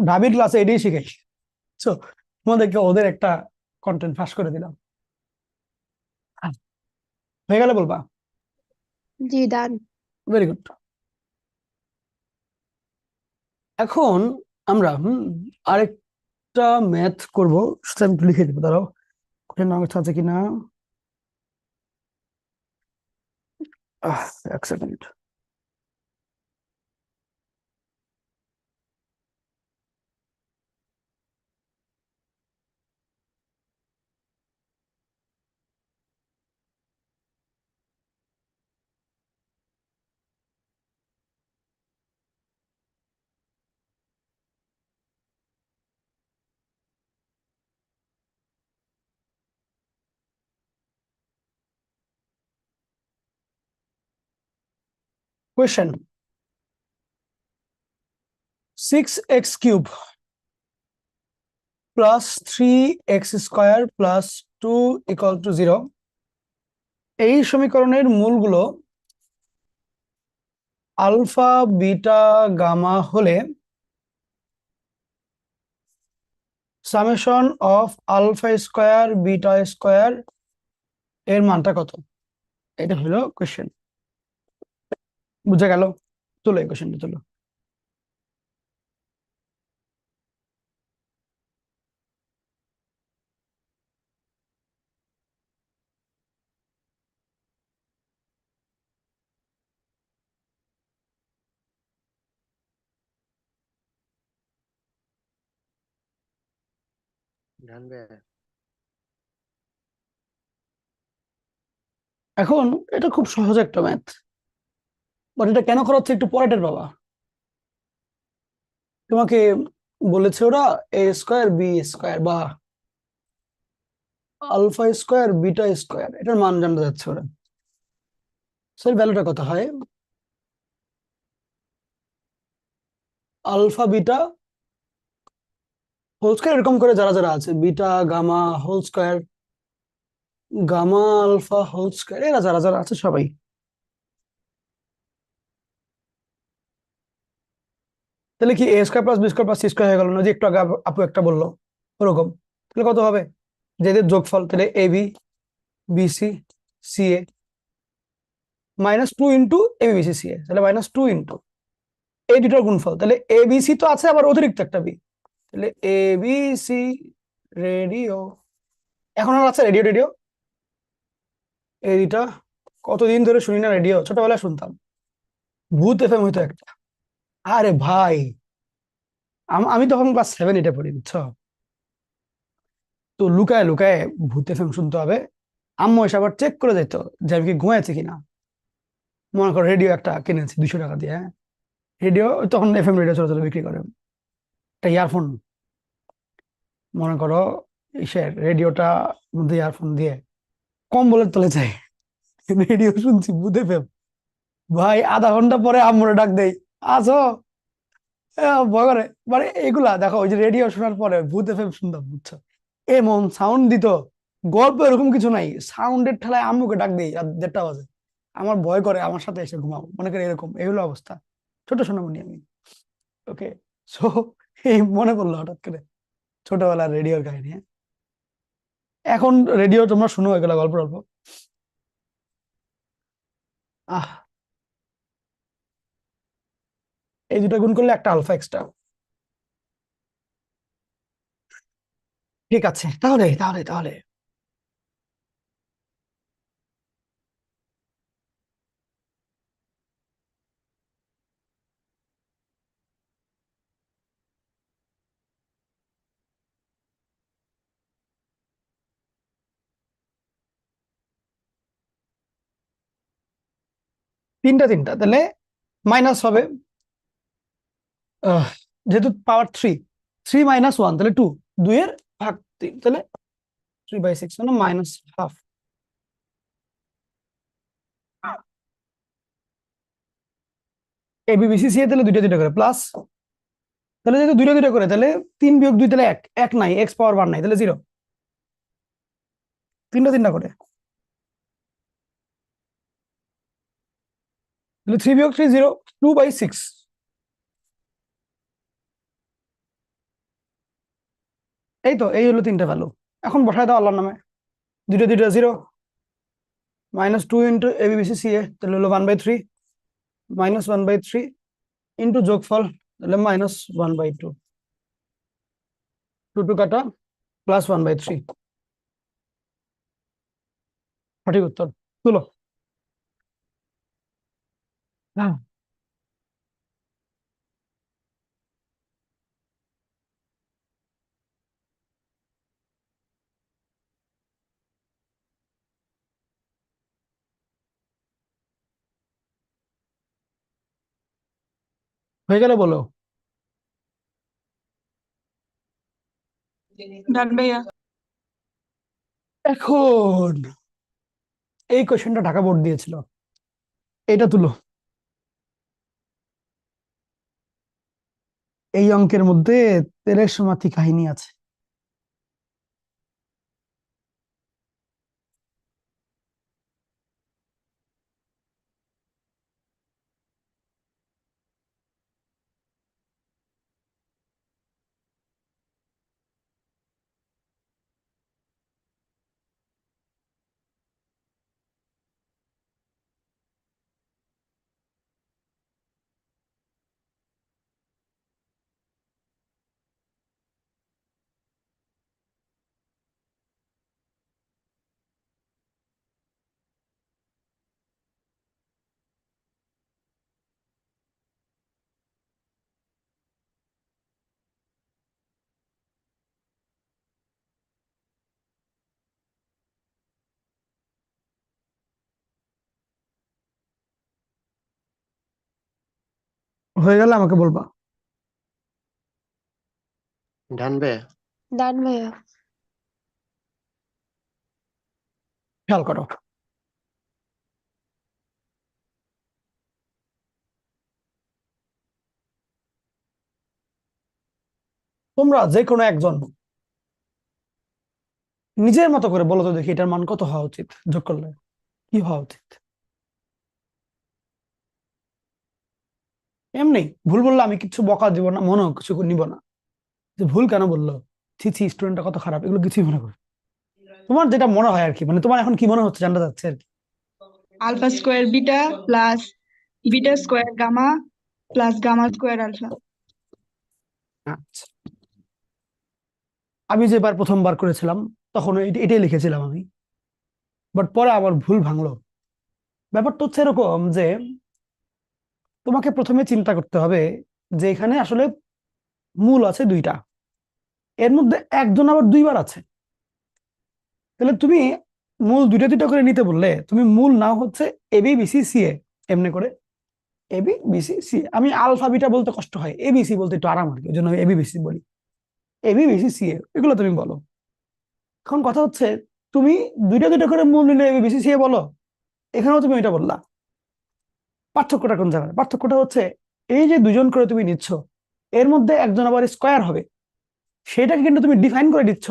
ঢাবির ক্লাসে এটাই শিখাই। তো তোমাদেরকে ওদের একটা কন্টেন্ট ফাঁস করে দিলাম। হয়ে গেলে বলবা। জি ডান। Very good. এখন আমরা আরেকটা ম্যাথ করব, সেটা আমি একটু লিখে দেবো, দাঁড়াও কোথায় নাম আছে কিনা। এক second. Question, 6x³ plus 3x² plus 2 = 0, এই সমীকরণের মূলগুলো আলফা বিটা গামা হলে summation of alpha square beta square এর মানটা কত? এটা হলো কোয়েশ্চেন। বুঝা গেল? চলো এই কোয়েশ্চেনটা চলো। জানবে এখন এটা খুব সহজ একটা ম্যাথ, বাট এটা কেন করা হচ্ছে একটু পরেটের বাবা। তোমাকে বলেছে ওরা a² b² বা আলফা স্কোয়ার বিটা স্কোয়ার, এটার মান জানতে যাচ্ছে ওরা। সেই ভ্যালুটা কত হয়? আলফা বিটা হোল স্কোয়ার, এরকম করে যারা যারা আছে, beta gamma whole square, gamma alpha whole square, এরা যারা যারা আছে সবাই। তাহলে কি a² plus b² plus c² হয়ে গেল না, যে একটু আগে আপু একটা বললো ওরকম? তাহলে কত হবে? যেদের যোগফল, তাহলে ab bc ca -2 into ab bc ca, তাহলে -2 ইন্টু এই দুটোর গুণফল, তাহলে abc তো আছে, আবার অতিরিক্ত একটা বি, তাহলে abc রেডিও। এখন আর আছে রেডিও রেডিও? এইটা কতদিন ধরে শুনি না রেডিও, ছোটবেলায় শুনতাম, ভূত এফএম হইতো একটা। আরে ভাই, আমি তখন ক্লাস 7-8 পড়ি, বুঝছো? তো লুকায় লুকায় ভূত এফএম শুনতে হবে। আম্মু এসে আবার চেক করে যেত যে আমি কি ঘুমাইছি কিনা। মনে করো রেডিও একটা কিনেছি 200 টাকা দিয়ে, হ্যাঁ, রেডিও তখন এফএম রেডিও ছোট ছোট বিক্রি করে, একটা ইয়ারফোন মনে করো, ইসের রেডিওটা মধ্যে ইয়ারফোন দিয়ে কম্বলের তলে যায়, রেডিও শুনছি ভূত এফএম। ভাই আধা ঘন্টা পরে আম্মুরে ডাক দেই, আছো? ভয় করে। মানে এগুলা দেখো, ওই যে রেডিও শোনার পরে ভূত এফএম শুনতাম, বুঝছো? এমন সাউন্ড দিত, গল্প এরকম কিছু নাই, সাউন্ডের ঠেলায় আম্মুকে ডাক দেই রাত 1:30 বাজে, আমার ভয় করে, আমার সাথে এসে ঘুমাও, মনে করে এরকম, এগুলো অবস্থা। ছোট সোনামণি আমি। ওকে, সো এই মনে পড়লো হঠাৎ করে ছোটবেলার রেডিওর কাহিনী, হ্যাঁ? এখন রেডিও তোমরা শুনো এগুলা গল্প গল্প? আহ, এই দুটো গুণ করলে একটা আলফা এক্সট্রা। ঠিক আছে, তাহলে তাহলে তাহলে তিনটা তিনটা, তাহলে মাইনাস হবে। আহ, যেহেতু পাওয়ার 3, 3 - 1 তাহলে 2, 2-এর ভাগ 3, তাহলে 3/6 মানে -হাফ। ABBCCA তাহলে দুইটা দুইটা করে প্লাস, তাহলে যেহেতু দুইটা দুইটা করে, তাহলে 3 - 2 তাহলে 1, 1 নাই, x⁻1 নাই, তাহলে 0। তিনটা তিনটা করে, তাহলে 3 - 3 0, 2/6। এই তো এই হলো তিনটা ভ্যালু। এখন বসায় দাও আল্লাহর নামে, দুইটা দুইটা জিরো, -2 ইন্টু ABBCCA তাহলে হলো 1/3, -1/3 ইন্টু যোগফল তাহলে -1/2, 2 2 কাটা +1/3, সঠিক উত্তর। তুলো। হ্যাঁ, হয়ে গেলে বলো। ডান ভাইয়া। এখন এই কোশ্চেনটা ঢাকা বোর্ড দিয়েছিল, এটা তুলো। এই অঙ্কের মধ্যে তেলের সমাধি কাহিনী আছে। হয়ে গেলে আমাকে বলবা। ডান ভাইয়া। ডান ভাইয়া। খেয়াল করো, তোমরা যে কোনো একজন নিজের মতো করে বলো তো দেখি এটার মান কত হওয়া উচিত, যোগ করলে কি হওয়া উচিত। এমনি ভুল বললে আমি কিছু বকা দিব না, মনেও কিছু নিব না যে ভুল কেন বললো, ছি ছি স্টুডেন্টটা কত খারাপ, এগুলো কিছুই মনে করো। তোমার যেটা মনে হয় আর কি, মানে তোমার এখন কি মনে হচ্ছে জানতে চাচ্ছে আর কি। Alpha square beta plus beta square gamma plus gamma square alpha. আচ্ছা, আমি যেবার প্রথমবার করেছিলাম তখন এটাই লিখেছিলাম আমি, বাট পরে আবার ভুল ভাঙলো। ব্যাপারটা হচ্ছে এরকম যে তোমাকে প্রথমে চিন্তা করতে হবে যে এখানে আসলে মূল আছে দুইটা, এর মধ্যে একজন আবার দুইবার আছে, তাহলে তুমি মূল দুইটা দুইটা করে নিতে বললে তুমি মূল নাও হচ্ছে ABBCCA, এমনি করে ABBCCA। আমি আলফা বিটা বলতে কষ্ট হয়, ABC বলতে একটু আরাম আর কি, ওই জন্য আমি ABC বলি, ABBCCA এগুলো তুমি বলো। এখন কথা হচ্ছে তুমি দুইটা দুইটা করে মূল নিলে ABBCCA বলো, এখানেও তুমি এটা বললা। পার্থক্যটা কোন জায়গায়? পার্থক্যটা হচ্ছে এই যে দুজন করে তুমি নিচ্ছ, এর মধ্যে একজন আবার স্কোয়ার হবে, সেটাকে কিন্তু তুমি ডিফাইন করে দিচ্ছ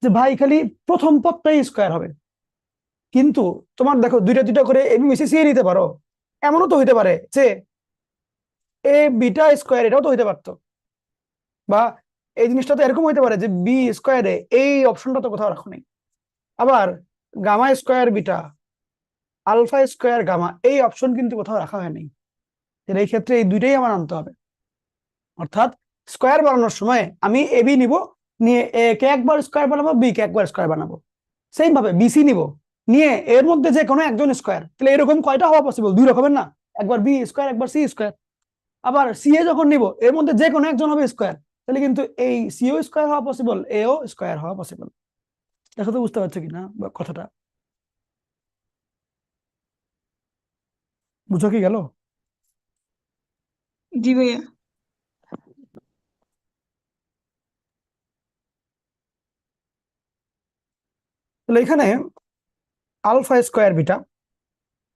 যে ভাই খালি প্রথম পদটাই স্কোয়ার হবে। কিন্তু তোমার দেখো দুইটা দুইটা করে ABBCCA নিতে পারো, এমনও তো হইতে পারে যে এ বিটা স্কোয়ার, এটাও তো হইতে পারতো। বা এই জিনিসটা তো এরকম হইতে পারে যে বি স্কোয়ারে এই অপশনটা তো কোথাও রাখো নাই। আবার gamma square beta, alpha square gamma, এই অপশন কিন্তু কোথাও রাখা হয় নাই। এই ক্ষেত্রে এই দুইটাই আমার আনতে হবে। অর্থাৎ স্কোয়ার বানানোর সময় আমি এবি নিব, নিয়ে এ কে একবার স্কোয়ার বানাবো, বি কে একবার স্কোয়ার বানাবো। সেম ভাবে বিসি নিব, নিয়ে এর মধ্যে যে কোনো একজন স্কোয়ার, তাহলে এরকম কয়টা হওয়া পসিবল? দুই রকমের না, একবার বি স্কোয়ার একবার সি স্কোয়ার। আবার সি এ যখন নিব, এর মধ্যে যে কোনো একজন হবে স্কোয়ার, তাহলে কিন্তু এই সিও স্কোয়ার হওয়া পসিবল, এও স্কোয়ার হওয়া পসিবল। দেখো তো বুঝতে পারছো কিনা কথাটা, বুঝো কি গেল? জি ভাইয়া। তাহলে এখানে আলফা স্কোয়ার বিটা,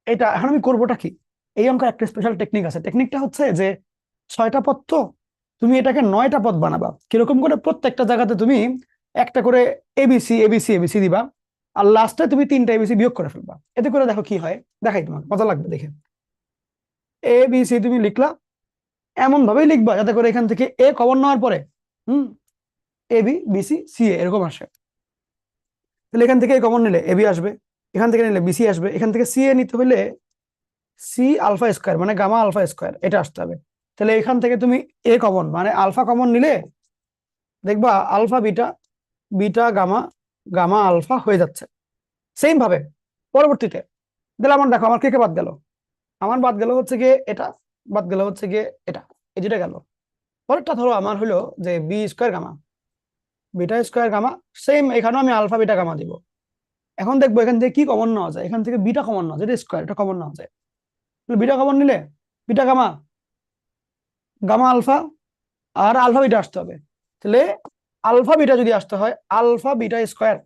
এটা এখন আমি করবোটা কি? এই অঙ্কের একটা স্পেশাল টেকনিক আছে, টেকনিকটা হচ্ছে যে 6টা পদ তো, তুমি এটাকে 9টা পদ বানাবা। কিরকম করে? প্রত্যেকটা জায়গাতে তুমি একটা করে এবিসি এবিসি এবিসি দিবা, আর লাস্টে তুমি 3টা এবিসি বিয়োগ করে ফেলবা। এতে করে দেখো কি হয়, দেখাই তোমাকে, মজা লাগবে দেখে। এবিসি তুমি লিখলা, এমন ভাবেই লিখবা যাতে করে এখান থেকে এ কমন নেওয়ার পরে এবি বিসি সিএ এরকম আসে। তাহলে এখান থেকে কমন নিলে এবি আসবে, এখান থেকে নিলে বিসি আসবে, এখান থেকে সিএ নিতে হলে সি আলফা স্কোয়ার মানে গামা আলফা স্কোয়ার এটা আসতে হবে। তাহলে এখান থেকে তুমি এ কমন মানে আলফা কমন নিলে দেখবা alpha beta, beta gamma, gamma alpha হয়ে যাচ্ছে। সেম ভাবে পরবর্তীতে তাহলে আমার দেখো আমার কে কে বাদ গেল, আমার বাদ গেল হচ্ছে গিয়ে এটা, বাদ গেল হচ্ছে গিয়ে এটা, এই যেটা গেল। পরেরটা ধরো আমার হলো যে B square gamma, beta square gamma, same এখানেও আমি আলফা বিটা গামা দিব। এখন দেখবো এখান থেকে কি কমন নেওয়া যায়, এখান থেকে বিটা কমন নেওয়া যায়, এটা স্কোয়ার এটা কমন নেওয়া যায়। তাহলে বিটা কমন নিলে বিটা গামা, গামা আলফা আর আলফা বিটা আসতে হবে। তাহলে আলফা বিটা যদি আসতে হয় আলফা বিটা স্কোয়ার,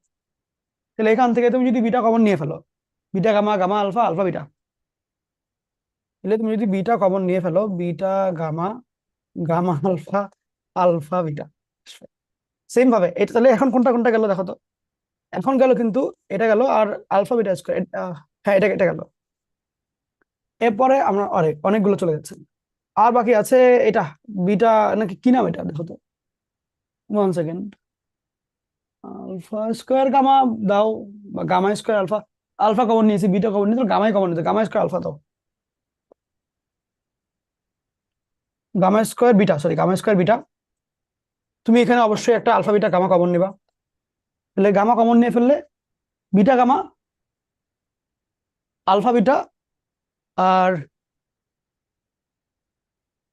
তাহলে এখান থেকে তুমি যদি বিটা কমন নিয়ে ফেলো, beta gamma, gamma alpha, alpha beta, তাহলে তুমি যদি বিটা কমন নিয়ে ফেলো beta gamma, gamma alpha, alpha beta, same ভাবে এটা। তাহলে এখন কোনটা কোনটা গেল দেখো তো, এখন গেল কিন্তু এটা গেল আর আলফা বিটা স্কোয়ার, হ্যাঁ এটা এটা গেল। এরপরে আমরা অনেকগুলো চলে যাচ্ছে, আর বাকি আছে এটা বিটা নাকি কি নাম এটা দেখো তো, 1 সেকেন্ড, আলফা স্কোয়ার গামা দাও বা gamma square alpha, alpha common নিয়েছি বিটা কমন নিয়েছি গামাই কমন নিয়েছি, গামা স্কোয়ার আলফা দাও, gamma square beta, sorry gamma square beta. তুমি এখানে অবশ্যই একটা আলফা বিটা গামা কমন নিবা, তাহলে গামা কমন নিয়ে ফেললে বিটা গামা, আলফা বিটা আর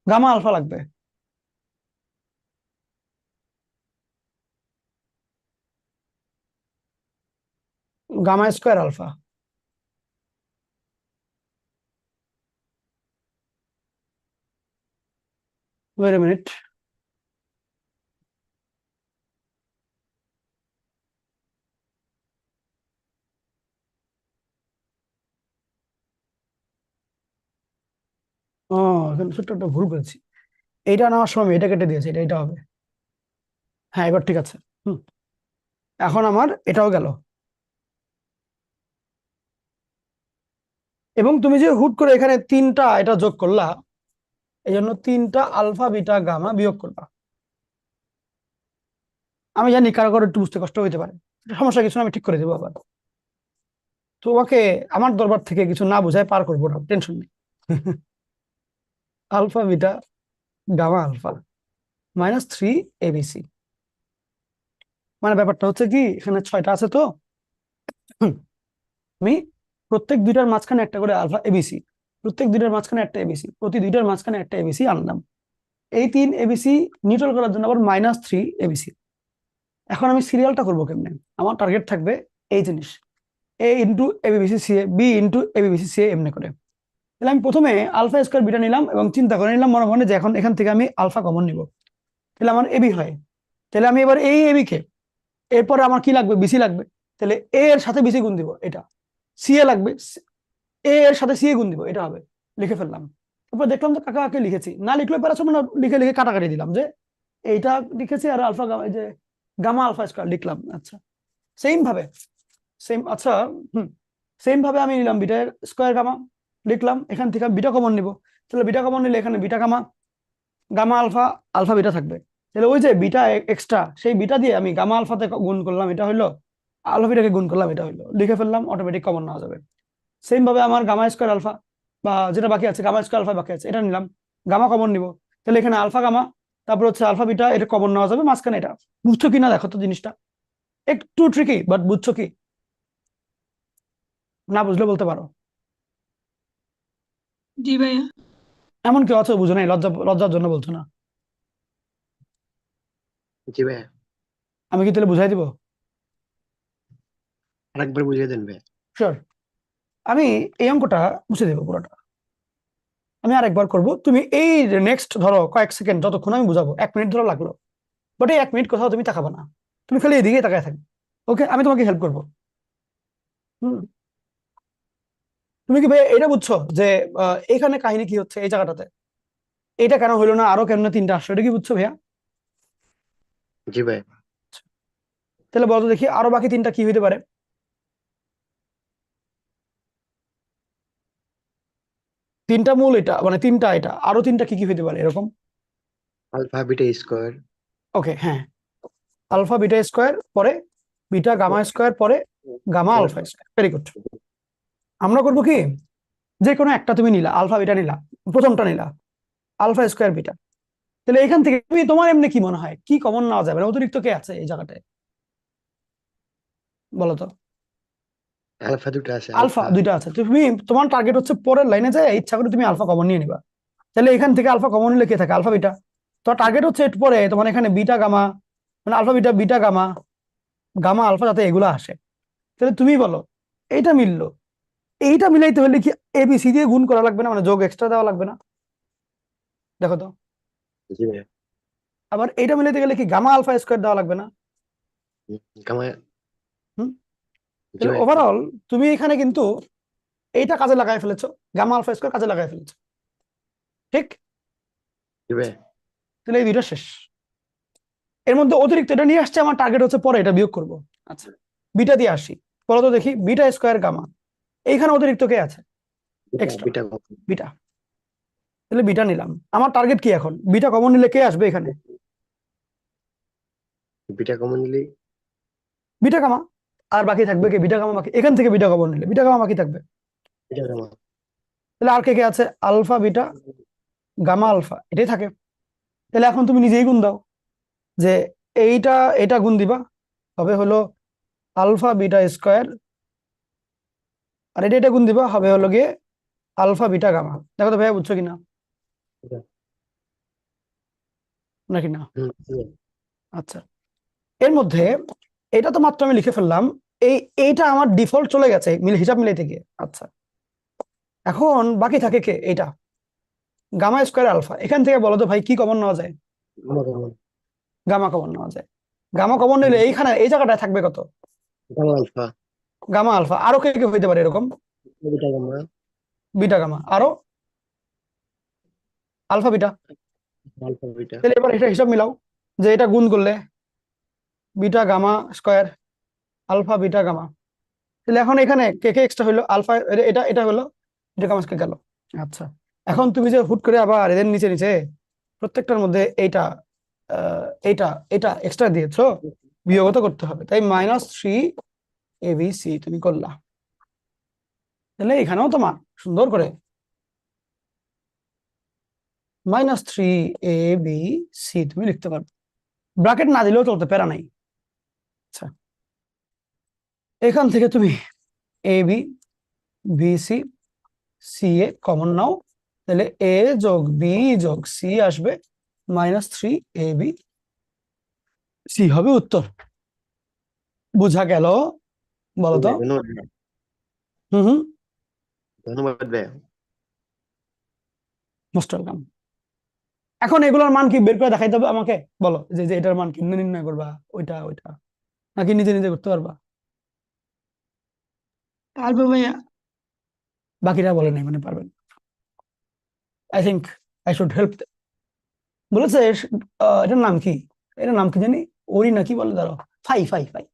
গামা আলফা লাগবে। Gamma square alpha, wait a minute, ও এখানে ছোট্ট একটা ভুল করেছি, এইটা নেওয়ার সময় আমি এটা কেটে দিয়েছি, এটা এটা হবে, হ্যাঁ এবার ঠিক আছে। হুম, এখন আমার এটাও গেল। এবং তুমি যে হুট করে এখানে তিনটা এটা যোগ করলা, এই জন্য তিনটা আলফা বিটা গামা বিয়োগ করবা। আমি জানি কারো কারো একটু বুঝতে কষ্ট হইতে পারে, সমস্যা কিছু না, আমি ঠিক করে দেবো আবার। তোমাকে আমার দরবার থেকে কিছু না বুঝায় পার করবো না, টেনশন নেই। Alpha beta gamma alpha -3 ABC, মানে ব্যাপারটা হচ্ছে কি এখানে 6টা আছে তো, আমি প্রত্যেক দুইটার মাঝখানে একটা করে আলফা এবিসি, প্রত্যেক দুইটার মাঝখানে একটা এবিসি, প্রতি দুইটার মাঝখানে একটা এবিসি আনলাম। এই 3 এবিসি নিউট্রাল করার জন্য আবার -3 এবিসি। এখন আমি সিরিয়ালটা করবো কেমনে, আমার টার্গেট থাকবে এই জিনিস, A into A B B C C A, B into A B B C C A, এমনি করে। তাহলে আমি প্রথমে আলফা স্কোয়ার বিটা নিলাম এবং চিন্তা করে নিলাম মনে মনে যে এখন এখান থেকে আমি আলফা কমন নিব, তাহলে আমার এবি হয়। তাহলে আমি এবার এই এবি কে, এরপরে আমার কি লাগবে, বিসি লাগবে, তাহলে এ এর সাথে বিসি গুণ দিব, এটা সিএ লাগবে, এ এর সাথে সিএ গুণ দিব, এটা হবে। লিখে ফেললাম, তারপর দেখলাম যে কাকা কাকে লিখেছি, না লিখলে প্যারাসো না, লিখে লিখে কাটাকাটি দিলাম যে এইটা লিখেছি আর আলফা গামা, এই যে গামা আলফা স্কোয়ার লিখলাম। আচ্ছা সেম ভাবে, সেম আচ্ছা, হুম, সেম ভাবে আমি নিলাম বিটা স্কোয়ার গামা, লিখলাম, এখান থেকে বিটা কমন নিব, তাহলে বিটা কমন নিলে এখানে beta gamma, gamma alpha, alpha beta থাকবে। তাহলে ওই যে বিটা এক্সট্রা, সেই বিটা দিয়ে আমি গামা আলফাতে গুণ করলাম, এটা হইলো, আলফা বিটাকে গুণ করলাম, এটা হইলো, লিখে ফেললাম, অটোমেটিক কমন নেওয়া যাবে। সেম ভাবে আমার গামা স্কোয়ার আলফা, বা যেটা বাকি আছে গামা স্কোয়ার আলফা বাকি আছে, এটা নিলাম, গামা কমন নিব, তাহলে এখানে আলফা গামা, তারপর হচ্ছে আলফা বিটা, এটা কমন নেওয়া যাবে মাঝখানে। এটা বুঝছো কিনা দেখো তো জিনিসটা, একটু ট্রিকি বাট বুঝছো কি, না বুঝলে বলতে পারো। জি ভাইয়া। এমন কি অথবা বুঝো নাই, লজ্জার জন্য বলছো না? জি ভাইয়া, আমি কি তাহলে বুঝাই দিব? আরেকবার বুঝিয়ে দেন ভাইয়া। শিওর, আমি এই অঙ্কটা মুছে দেবো পুরোটা, আমি আরেকবার করব, তুমি এই নেক্সট ধরো কয়েক সেকেন্ড যতক্ষণ আমি বুঝাবো, 1 মিনিট ধরো লাগলো, বাট এই 1 মিনিট কোথাও তুমি তাকাবে না, তুমি খালি এদিকে তাকায় থাকবে। ওকে, আমি তোমাকে হেল্প করবো। হুম, তুমি কি ভাই এটা বুঝছো যে এখানে কাহিনী কি হচ্ছে এই জায়গাটাতে, এটা কেন হইলো না, আরো কেন তিনটা আসলো, এটা কি বুঝছো ভাইয়া? জি ভাই, তাহলে বলো তো দেখি আরো বাকি তিনটা কি হইতে পারে। তিনটা মূল এটা মানে তিনটা, এটা আরো তিনটা কি কি হইতে পারে এরকম? Alpha beta square. ওকে হ্যাঁ, আলফা বিটা স্কোয়ার পরে বিটা গামা স্কোয়ার পরে gamma alpha square. Very good. আমরা করবো কি, যে কোনো একটা তুমি নিলা, আলফা বিটা নিলা, প্রথমটা নিলা আলফা স্কোয়ার বিটা। তাহলে এখান থেকে তুমি তোমার এমনি কি মনে হয় কি কমন নেওয়া যাবে, অতিরিক্ত কে আছে এই জায়গাটায় বলো তো? আলফা দুটো আছে, আলফা আলফা দুইটা আছে, তুমি তোমার টার্গেট হচ্ছে পরের লাইনে যায় ইচ্ছা করে তুমি আলফা কমন নিয়ে নিবা। তাহলে এখান থেকে আলফা কমন নিলে কে থাকে, আলফা বিটা। তো টার্গেট হচ্ছে একটু পরে তোমার এখানে বিটা গামা, মানে alpha beta beta gamma gamma alpha যাতে এগুলো আসে। তাহলে তুমি বলো এইটা মিললো, এইটা মিলাইতে হলে কি এবিসি দিয়ে গুণ করা লাগবে না, মানে যোগ এক্সট্রা দেওয়া লাগবে না? দেখো তো। জি ভাইয়া। আবার এইটা মিলাইতে গেলে কি গামা আলফা স্কোয়ার দেওয়া লাগবে না? গামা। হুম। জি তাহলে ভাইয়া। ওভারঅল তুমি এখানে কিন্তু এইটা কাজে লাগাই ফেলেছো, গামা আলফা স্কোয়ার কাজে লাগাই ফেলেছো, ঠিক? জি ভাইয়া। তাহলে এই দুইটা শেষ। এর মধ্যে অতিরিক্ত এটা নিয়ে আসছে, আমার টার্গেট হচ্ছে পরে এটা বিয়োগ করব। আচ্ছা, বিটা দিয়ে আসি, বলো তো দেখি বিটা স্কোয়ার গামা, এইখানে অতিরিক্ত কে আছে? Beta extra beta beta. তাহলে বিটা নিলাম, আমার টার্গেট কি এখন, বিটা কমন নিলে কে আসবে এখানে? বিটা কমন নিলেই বিটা গামা। আর বাকি থাকবে কি, বিটা গামা বাকি, এখান থেকে বিটা কমন নিলে বিটা গামা বাকি থাকবে। Beta gamma. তাহলে আর কে কে আছে, আলফা বিটা গামা আলফা, এটাই থাকে। তাহলে এখন তুমি নিজেই গুণ দাও, যে এইটা এটা গুণ দিবা, হবে হলো আলফা বিটা স্কোয়ার, আর এটা গুণ দিবা হবে হলো গিয়ে আলফা বিটা গামা। দেখো তো ভাইয়া বুঝছো কিনা, নাকি না? জি ভাইয়া। আচ্ছা, এর মধ্যে এটা তো মাত্র আমি লিখে ফেললাম, এইটা আমার ডিফল্ট চলে গেছে হিসাব মিলাইতে গিয়ে। আচ্ছা, এখন বাকি থাকে কে, এটা গামা স্কোয়ার আলফা। এখান থেকে বলো তো ভাই কি কমন নেওয়া যায়? Gamma common. গামা কমন নেওয়া যায়। গামা কমন নিলে এইখানে এই জায়গাটায় থাকবে কত, গামা আলফা। Gamma alpha. আরো কে কে হইতে পারে এরকম, বিটা গামা। বিটা গামা, আরো আলফা বিটা। Alpha beta. তাহলে এবার এটা হিসাব মিলাও, যে এটা গুণ করলে beta gamma square alpha beta gamma. তাহলে এখন এখানে কে কে এক্সট্রা হইলো, আলফা এটা এটা হলো, এটা গামা স্কোয়ার গেল। আচ্ছা, এখন তুমি যে হুট করে আবার এদের নিচে নিচে প্রত্যেকটার মধ্যে এইটা এইটা এটা এক্সট্রা দিয়েছো, বিয়োগত করতে হবে, তাই -3 ABC তুমি করলা। তাহলে এখানেও তোমার সুন্দর করে -3 ABC তুমি লিখতে পারবে, ব্র্যাকেট না দিলেও চলতে, প্যারা নাই। আচ্ছা, এখান থেকে তুমি AB BC CA কমন নাও, তাহলে A যোগ B যোগ C আসবে -3ABC হবে উত্তর। বুঝা গেল? বলো তো। ধন্যবাদ ভাইয়া। হুম হুম, ধন্যবাদ ভাইয়া। Most welcome. এখন এগুলোর মান কি বের করে দেখাইতে হবে আমাকে, বলো যে যে এটার মান কি নির্ণয় করবা, ওইটা ওইটা, নাকি নিজে নিজে করতে পারবা? পারবো ভাইয়া। বাকিরা বলে নাই মানে পারবেন। I think I should help. বলেছে এটার নাম কি, এটার নাম কি জানি, ওরি নাকি বলে, দাঁড়াও, phi phi phi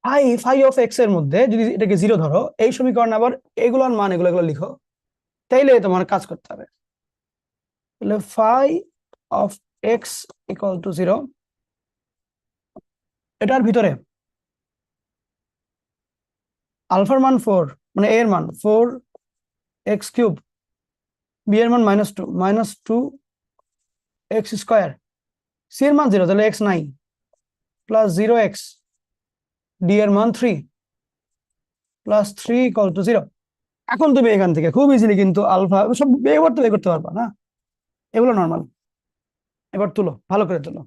phi phi of x এর মধ্যে যদি এটাকে 0 ধরো, এই সমীকরণে আবার এগুলোর মান এগুলো এগুলো লিখো, তাইলে তোমার কাজ করতে হবে। তাহলে phi of x equal to 0, এটার ভিতরে আলফার মান 4, মানে এর মান 4x³ বি এর মান -2 x², সি এর মান 0, তাহলে x নাই, প্লাস 0x, ডি এর মান 3 প্লাস 3 ইকুয়াল টু 0। এখন তুমি এখান থেকে খুব ইজিলি কিন্তু আলফা সব এবার তো বের করতে পারবা না, এগুলো নর্মাল। এবার তুলো, ভালো করে তুলো।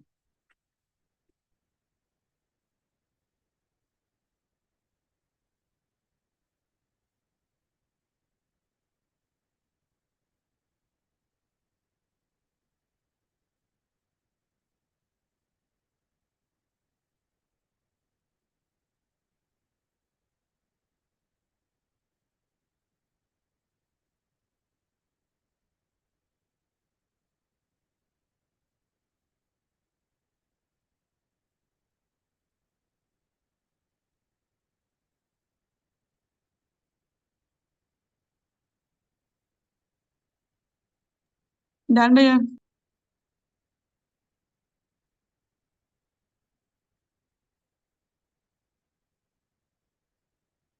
ডান ভাইয়া।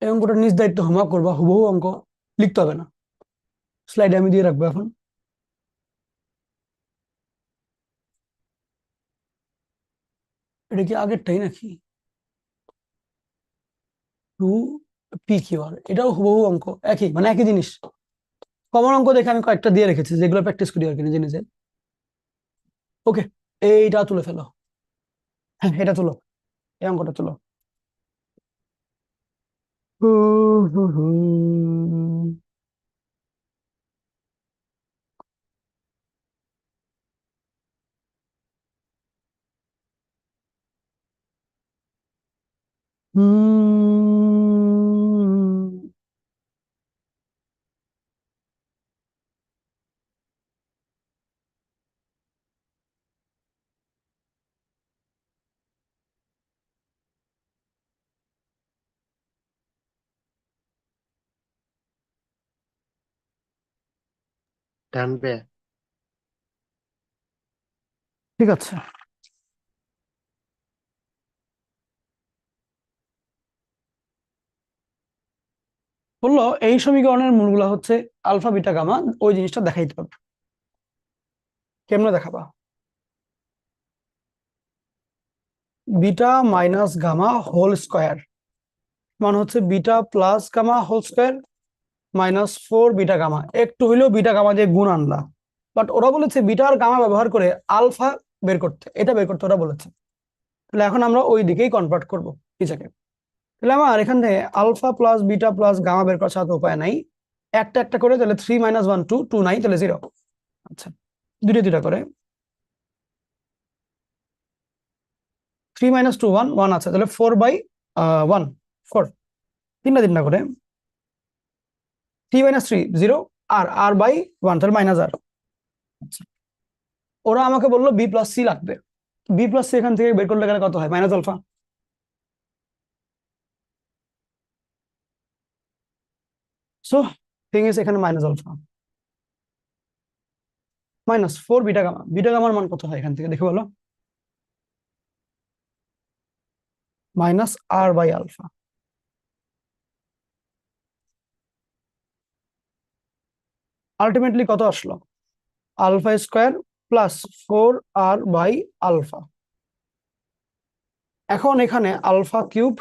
এই অঙ্কটা নিজ দায়িত্ব হোমওয়ার্ক করবা, হুবহু অঙ্ক লিখতে হবে না, স্লাইডে আমি দিয়ে রাখবো এখন। এটা কি আগেরটাই নাকি? টু পি কিউ আর, এটাও হুবহু অঙ্ক, একই মানে একই জিনিস। কমন অঙ্ক দেখে আমি কয়েকটা দিয়ে রেখেছি যেগুলো প্র্যাকটিস করি আর কি নিজে নিজে। ওকে, এইটা তুলে ফেলো। হ্যাঁ, এটা তুলো, এই অঙ্কটা তুলো। টানবে। ঠিক আছে, বললো এই সমীকরণের মূলগুলো হচ্ছে আলফা বিটা গামা, ওই জিনিসটা দেখাইতে হবে। কেমনে দেখাবা? Beta minus gamma whole square মানে হচ্ছে beta plus gamma whole square -4 beta gamma. একটু হইলেও বিটা গামা দিয়ে গুণ আনলা, বাট ওরা বলেছে বিটা আর গামা ব্যবহার করে আলফা বের করতে, এটা বের করতে ওরা বলেছে। তাহলে এখন আমরা ওই দিকেই কনভার্ট করবো কিছুকে। তাহলে আমার এখান থেকে alpha plus beta plus gamma বের করার সাথে উপায় নাই, একটা একটা করে। তাহলে 3 - 1 2, 2 নাই, তাহলে 0। আচ্ছা, দুটো দুটা করে 3 - 2 1 1 আছে, তাহলে 4/1 4। তিনটা তিনটা করে 3 - 3 0, আর r/1 তাহলে -r। আচ্ছা, ওরা আমাকে বললো বি প্লাস সি লাগবে। বি প্লাস সি এখান থেকে বের করলে গেলে কত হয়? Minus alpha. So thing is এখানে minus alpha -4 beta gamma. Beta গামার মান কত হয় এখান থেকে দেখে বলো? -r/আলফা। আলটিমেটলি কত আসলো? আলফা স্কোয়ার প্লাস 4r/আলফা। এখন এখানে আলফা কিউব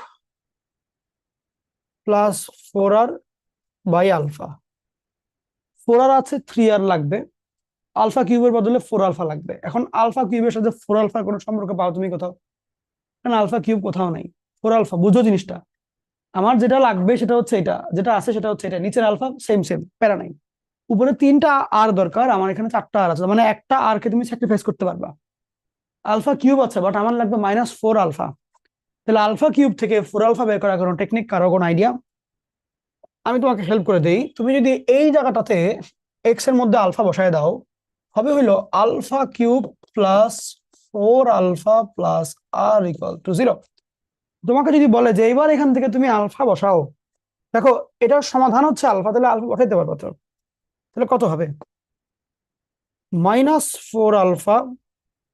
প্লাস 4r/আলফা। 4r আছে, 3r লাগবে। আলফা কিউবের বদলে 4 আলফা লাগবে। এখন আলফা কিউবের সাথে 4 আলফার কোনো সম্পর্ক পাও তুমি কোথাও? কারণ আলফা কিউব কোথাও নাই, 4 আলফা। বুঝো জিনিসটা, আমার যেটা লাগবে সেটা হচ্ছে এটা, যেটা আছে সেটা হচ্ছে এটা। নিচের আলফা সেম সেম, প্যারা নাই। উপরে 3টা আর দরকার, আমার এখানে 4টা আর আছে, মানে একটা আর কে তুমি স্যাক্রিফাইস করতে পারবা। আলফা কিউব আছে, বাট আমার লাগবে -4 আলফা। তাহলে আলফা কিউব থেকে 4 আলফা বের করার কোনো টেকনিক, কারো কোনো আইডিয়া? আমি তোমাকে হেল্প করে দেই। তুমি যদি এই জায়গাটাতে এক্স এর মধ্যে আলফা বসায় দাও, হবে হইলো alpha cube plus 4 alpha plus r = 0। তোমাকে যদি বলে যে এবার এখান থেকে তুমি আলফা বসাও, দেখো এটার সমাধান হচ্ছে আলফা, তাহলে আলফা বসাইতে পারবো তো। তাহলে কত হবে? -4 আলফা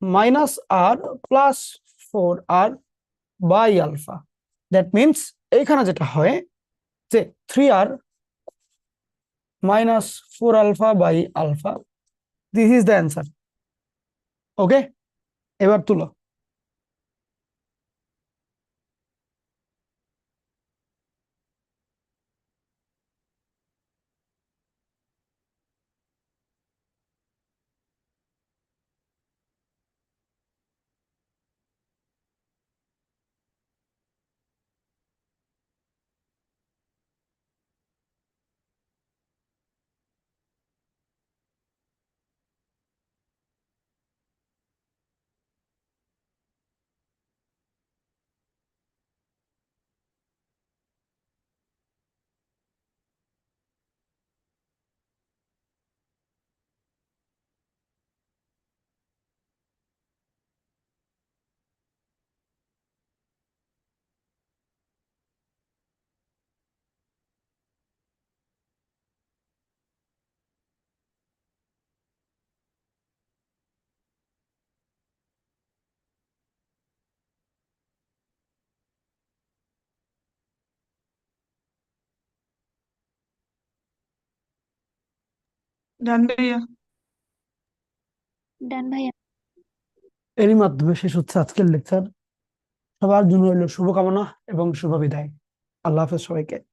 মাইনাস আর প্লাস 4r/আলফা। দ্যাট মিনস এইখানে যেটা হয় যে 3r -4 আলফা/আলফা, this is the answer. Okay, এবার তুলো। ডান ভাইয়া। ডান ভাইয়া। এরই মাধ্যমে শেষ হচ্ছে আজকের লেকচার। সবার জন্য রইল শুভকামনা এবং শুভ বিদায়। আল্লাহ হাফেজ সবাইকে।